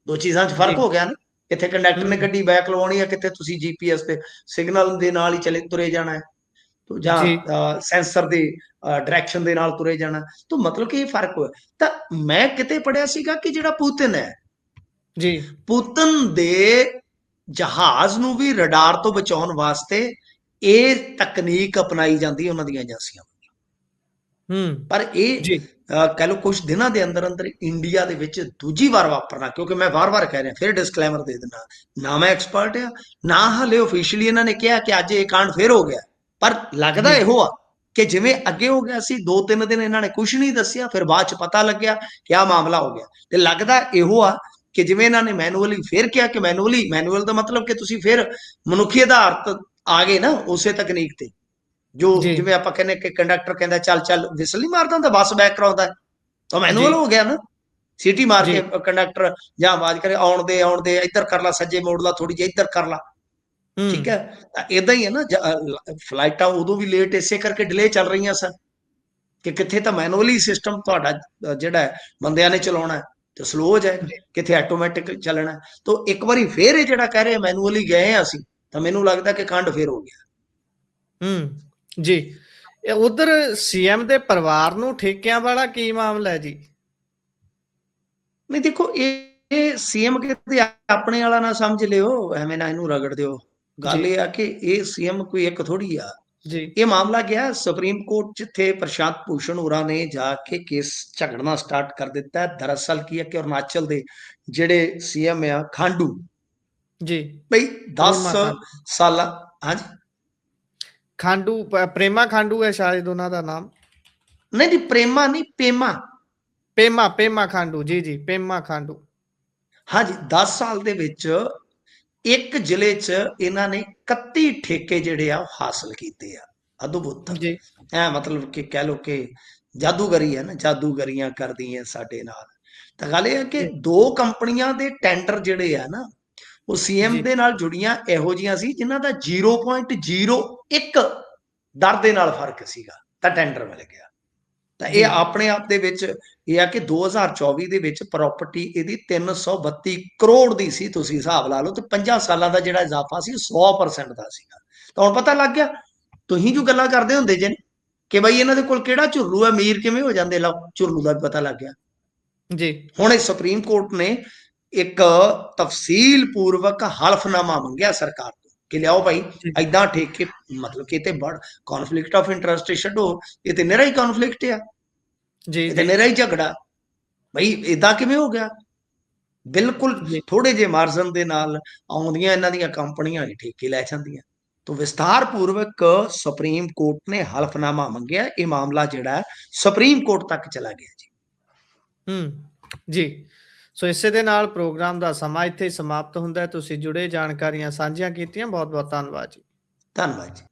ਦੋ ਚੀਜ਼ਾਂ 'ਚ ਜੀ ਫਰਕ ਹੋ ਗਿਆ ਨਾ। ਕਿੱਥੇ ਕੰਡਕਟਰ ਨੇ ਹੂੰ ਗੱਡੀ ਬੈਕ ਲਵਾਉਣੀ ਹੈ, ਕਿੱਥੇ ਤੁਸੀਂ GPS ਤੇ ਸਿਗਨਲ ਦੇ ਨਾਲ ਹੀ ਚਲੇ ਤੁਰੇ ਜਾਣਾ ਹੈ, ਜੀ ਜਾਂ ਸੈਂਸਰ ਦੇ ਡਾਇਰੈਕਸ਼ਨ ਦੇ ਨਾਲ ਤੁਰੇ ਜਾਣਾ। ਤਾਂ ਮਤਲਬ ਕਿ ਇਹ ਫਰਕ ਹੋਇਆ। ਤਾਂ ਮੈਂ ਕਿਤੇ ਪੜਿਆ ਸੀਗਾ ਕਿ ਜਿਹੜਾ ਪੁਤਿਨ ਹੈ, ਜੀ ਪੁਤਨ ਦੇ ਜਹਾਜ਼ ਨੂੰ ਵੀ ਰਡਾਰ ਤੋਂ ਬਚਾਉਣ ਵਾਸਤੇ ਇਹ ਤਕਨੀਕ ਅਪਣਾਈ ਜਾਂਦੀ ਹੈ ਉਹਨਾਂ ਦੀਆਂ ਏਜੰਸੀਆਂ। ਹੂੰ ਪਰ ਇਹ ਜੀ ਕਹਿ ਲਓ ਕੁਝ ਦਿਨਾਂ ਦੇ ਅੰਦਰ ਅੰਦਰ ਇੰਡੀਆ ਦੇ ਵਿੱਚ ਦੂਜੀ ਵਾਰ ਵਾਪਰਨਾ, ਕਿਉਂਕਿ ਮੈਂ ਵਾਰ-ਵਾਰ ਕਹਿ ਰਿਹਾ, ਫਿਰ ਡਿਸਕਲੇਮਰ ਦੇ ਦਿੰਦਾ, ਨਾ ਮੈਂ ਐਕਸਪਰਟ ਆ, ਨਾ ਹਲੇ ਆਫੀਸ਼ੀਅਲੀ ਇਹਨਾਂ ਨੇ ਕਿਹਾ ਕਿ ਅੱਜ ਇਹ ਕਾਂਡ ਫਿਰ ਹੋ ਗਿਆ। ਪਰ ਲੱਗਦਾ ਜੀ ਇਹੋ ਆ ਕਿ ਜਿਵੇਂ ਅੱਗੇ ਹੋ ਗਿਆ ਸੀ, 2-3 ਦਿਨ ਇਹਨਾਂ ਨੇ ਕੁਝ ਨਹੀਂ ਦੱਸਿਆ, ਫਿਰ ਬਾਅਦ ਚ ਪਤਾ ਲੱਗਿਆ ਕਿ ਆਹ ਮਾਮਲਾ ਹੋ ਗਿਆ। ਤੇ ਲੱਗਦਾ ਇਹੋ ਆ ਕਿ ਜਿਵੇਂ ਇਹਨਾਂ ਨੇ ਮੈਨੂਅਲੀ ਫਿਰ ਕਿਹਾ ਕਿ ਮੈਨੂਅਲ ਦਾ ਮਤਲਬ ਕਿ ਤੁਸੀਂ ਫਿਰ ਮਨੁੱਖੀ ਆਧਾਰਿਤ ਆ ਗਏ ਨਾ ਉਸੇ ਤਕਨੀਕ ਤੇ। ਜੋ ਜੀ ਜਿਵੇਂ ਆਪਾਂ ਕਹਿੰਦੇ ਕਿ ਕੰਡਕਟਰ ਕਹਿੰਦਾ ਚੱਲ ਵਿਸਲ ਨਹੀਂ ਮਾਰਦਾ ਹੁੰਦਾ, ਬੱਸ ਬੈਕ ਕਰਾਉਂਦਾ, ਤਾਂ ਜੀ ਮੈਨੂਅਲ ਹੋ ਗਿਆ ਨਾ। ਸੀਟੀ ਮਾਰ ਜੀ ਕੇ ਕੰਡਕਟਰ ਜਾਂ ਆਵਾਜ਼ ਕਰੇ ਆਉਣ ਦੇ ਇੱਧਰ ਕਰ ਲਾ, ਸੱਜੇ ਮੋੜ ਲਾ, ਥੋੜੀ ਜਿਹੀ ਇੱਧਰ ਕਰ ਲਾ, ਠੀਕ ਹੂੰ ਹੈ। ਤਾਂ ਇਦਾਂ ਹੀ ਹੈ ਨਾ, ਫਲਾਈਟਾਂ ਉਦੋਂ ਵੀ ਲੇਟ ਇਸੇ ਕਰਕੇ ਡਿਲੇ ਚੱਲ ਰਹੀਆਂ ਸਨ ਕਿ ਕਿੱਥੇ ਤਾਂ ਮੈਨੂਅਲੀ ਸਿਸਟਮ ਤੁਹਾਡਾ ਜਿਹੜਾ ਬੰਦਿਆਂ ਨੇ ਚਲਾਉਣਾ ਤੇ ਸਲੋ ਹੋ ਜਾਏਗਾ, ਜੀ ਕਿੱਥੇ ਆਟੋਮੈਟਿਕ ਚੱਲਣਾ। ਤਾਂ ਇੱਕ ਵਾਰੀ ਫੇਰ ਇਹ ਜਿਹੜਾ ਕਹਿ ਰਹੇ ਮੈਨੂਅਲੀ ਗਏ ਆ ਅਸੀਂ, ਤਾਂ ਮੈਨੂੰ ਲੱਗਦਾ ਕਿ ਕਾਂਡ ਫੇਰ ਹੋ ਗਿਆ। ਜੀ ਇਹ ਉਧਰ CM ਦੇ ਪਰਿਵਾਰ ਨੂੰ ਠੇਕਿਆਂ ਵਾਲਾ ਕੀ ਮਾਮਲਾ ਹੈ ਜੀ? ਨਹੀਂ ਦੇਖੋ, ਇਹ ਇਹ ਸੀਐਮ ਕਿਤੇ ਆਪਣੇ ਵਾਲਾ ਨਾ ਸਮਝ ਲਿਓ, ਐਵੇਂ ਨਾ ਇਹਨੂੰ ਰਗੜ ਦਿਓ। ਗੱਲ ਜੀ ਇਹ ਆ ਕਿ ਇਹ ਸੀਐਮ ਕੋਈ ਇੱਕ ਥੋੜੀ ਆ। ਜੀ ਇਹ ਮਾਮਲਾ ਗਿਆ ਸੁਪਰੀਮ ਕੋਰਟ, ਜਿੱਥੇ ਪ੍ਰਸ਼ਾਂਤ ਭੂਸ਼ਣ ਹੋਰਾਂ ਨੇ ਜਾ ਕੇ ਕੇਸ ਝਗੜਨਾ ਸਟਾਰਟ ਕਰ ਦਿੱਤਾ। ਦਰਅਸਲ ਕੀ ਹੈ ਕਿ ਅਰੁਣਾਚਲ ਦੇ ਜਿਹੜੇ ਸੀਐਮ ਆ ਖਾਂਡੂ, ਜੀ ਬਈ 10 ਪ੍ਰੇਮਾ ਖਾਂਡੂ ਸਾਲਾਂ, ਹਾਂਜੀ ਖਾਂਡੂ ਪ੍ਰੇਮਾ ਖਾਂਡੂ ਹੈ ਸ਼ਾਇਦ ਉਹਨਾਂ ਦਾ ਨਾਮ। ਨਹੀਂ ਜੀ, ਪ੍ਰੇਮਾ ਨਹੀਂ, ਪੇਮਾ। ਪੇਮਾ ਪੇਮਾ ਖਾਂਡੂ, ਜੀ ਜੀ ਪੇਮਾ ਖਾਂਡੂ। ਹਾਂਜੀ, 10 ਸਾਲ ਦੇ ਵਿੱਚ ਇੱਕ ਜ਼ਿਲ੍ਹੇ 'ਚ ਇਹਨਾਂ ਨੇ 31 ਠੇਕੇ ਜਿਹੜੇ ਆ ਉਹ ਹਾਸਲ ਕੀਤੇ ਆ। ਅਦਭੁਤ ਜੀ ਐ, ਮਤਲਬ ਕਿ ਕਹਿ ਲੋ ਕਿ ਜਾਦੂਗਰੀ ਹੈ ਨਾ, ਜਾਦੂਗਰੀਆਂ ਕਰਦੀਆਂ ਸਾਡੇ ਨਾਲ। ਤਾਂ ਗੱਲ ਇਹ ਹੈ ਕਿ ਜੀ 2 ਕੰਪਨੀਆਂ ਦੇ ਟੈਂਡਰ ਜਿਹੜੇ ਆ ਨਾ, ਉਹ ਸੀਐਮ ਜੀ ਦੇ ਨਾਲ ਜੁੜੀਆਂ ਇਹੋ ਜਿਹੀਆਂ ਸੀ ਜਿਨ੍ਹਾਂ ਦਾ 0.01 ਦਰ ਦੇ ਨਾਲ ਫਰਕ ਸੀਗਾ, ਤਾਂ ਟੈਂਡਰ ਮਿਲ ਗਿਆ। ਤਾਂ ਇਹ ਜੀ ਆਪਣੇ ਆਪ ਦੇ ਵਿੱਚ ਇਹ ਆ ਕਿ 2024 ਦੇ ਵਿੱਚ ਪ੍ਰਾਪਰਟੀ ਇਹਦੀ 332 ਕਰੋੜ ਦੀ ਸੀ। ਤੁਸੀਂ ਹਿਸਾਬ ਲਾ ਲਓ, ਤੇ 50 ਸਾਲਾਂ ਦਾ ਜਿਹੜਾ ਇਜ਼ਾਫਾ ਸੀ 100% ਦਾ ਸੀਗਾ। ਤਾਂ ਹੁਣ ਪਤਾ ਲੱਗ ਗਿਆ। ਤੁਸੀਂ ਜੋ ਗੱਲਾਂ ਕਰਦੇ ਹੁੰਦੇ ਜੇ ਕਿ ਬਈ ਇਹਨਾਂ ਦੇ ਕੋਲ ਕਿਹੜਾ ਝੁਰਲੂ ਹੈ, ਅਮੀਰ ਕਿਵੇਂ ਹੋ ਜਾਂਦੇ, ਲਓ ਝੁਰਲੂ ਦਾ ਵੀ ਪਤਾ ਲੱਗ ਗਿਆ। ਜੀ ਹੁਣ ਇਹ ਸੁਪਰੀਮ ਕੋਰਟ ਨੇ ਇੱਕ ਤਫਸੀਲ ਪੂਰਵਕ ਹਲਫਨਾਮਾ ਮੰਗਿਆ ਸਰਕਾਰ ਤੋਂ ਕਿ ਲਿਆਓ ਭਾਈ, ਜੀ ਐਦਾਂ ਠੇਕੇ, ਮਤਲਬ ਕਿ ਇਹ ਤੇ ਬੜ ਕਨਫਲਿਕਟ ਆਫ ਇੰਟਰਸਟ ਛੱਡੋ, ਇਹ ਤੇ ਨਿਹਰਾ ਹੀ ਕਨਫਲਿਕਟ ਆ, ਜੀ ਇਹ ਤੇ ਜੀ ਨਿਹਰਾ ਹੀ ਝਗੜਾ। ਬਈ ਇਦਾਂ ਕਿਵੇਂ ਹੋ ਗਿਆ? ਬਿਲਕੁਲ ਜੀ ਥੋੜੇ ਜਿਹੇ ਮਾਰਜਨ ਦੇ ਨਾਲ ਆਉਂਦੀਆਂ ਇਹਨਾਂ ਦੀਆਂ ਕੰਪਨੀਆਂ ਹੀ ਠੇਕੇ ਲੈ ਜਾਂਦੀਆਂ। ਤੋਂ ਵਿਸਥਾਰ ਪੂਰਵਕ ਸੁਪਰੀਮ ਕੋਰਟ ਨੇ ਹਲਫਨਾਮਾ ਮੰਗਿਆ। ਇਹ ਮਾਮਲਾ ਜਿਹੜਾ ਸੁਪਰੀਮ ਕੋਰਟ ਤੱਕ ਚਲਾ ਗਿਆ ਜੀ। ਜੀ ਸੋ ਇਸੇ ਦੇ ਨਾਲ ਪ੍ਰੋਗਰਾਮ ਦਾ ਸਮਾਂ ਇੱਥੇ ਹੀ ਸਮਾਪਤ ਹੁੰਦਾ ਹੈ। ਤੁਸੀਂ ਜੁੜੇ ਜਾਣਕਾਰੀਆਂ ਸਾਂਝੀਆਂ ਕੀਤੀਆਂ, ਬਹੁਤ ਬਹੁਤ ਧੰਨਵਾਦ ਜੀ। ਧੰਨਵਾਦ ਜੀ।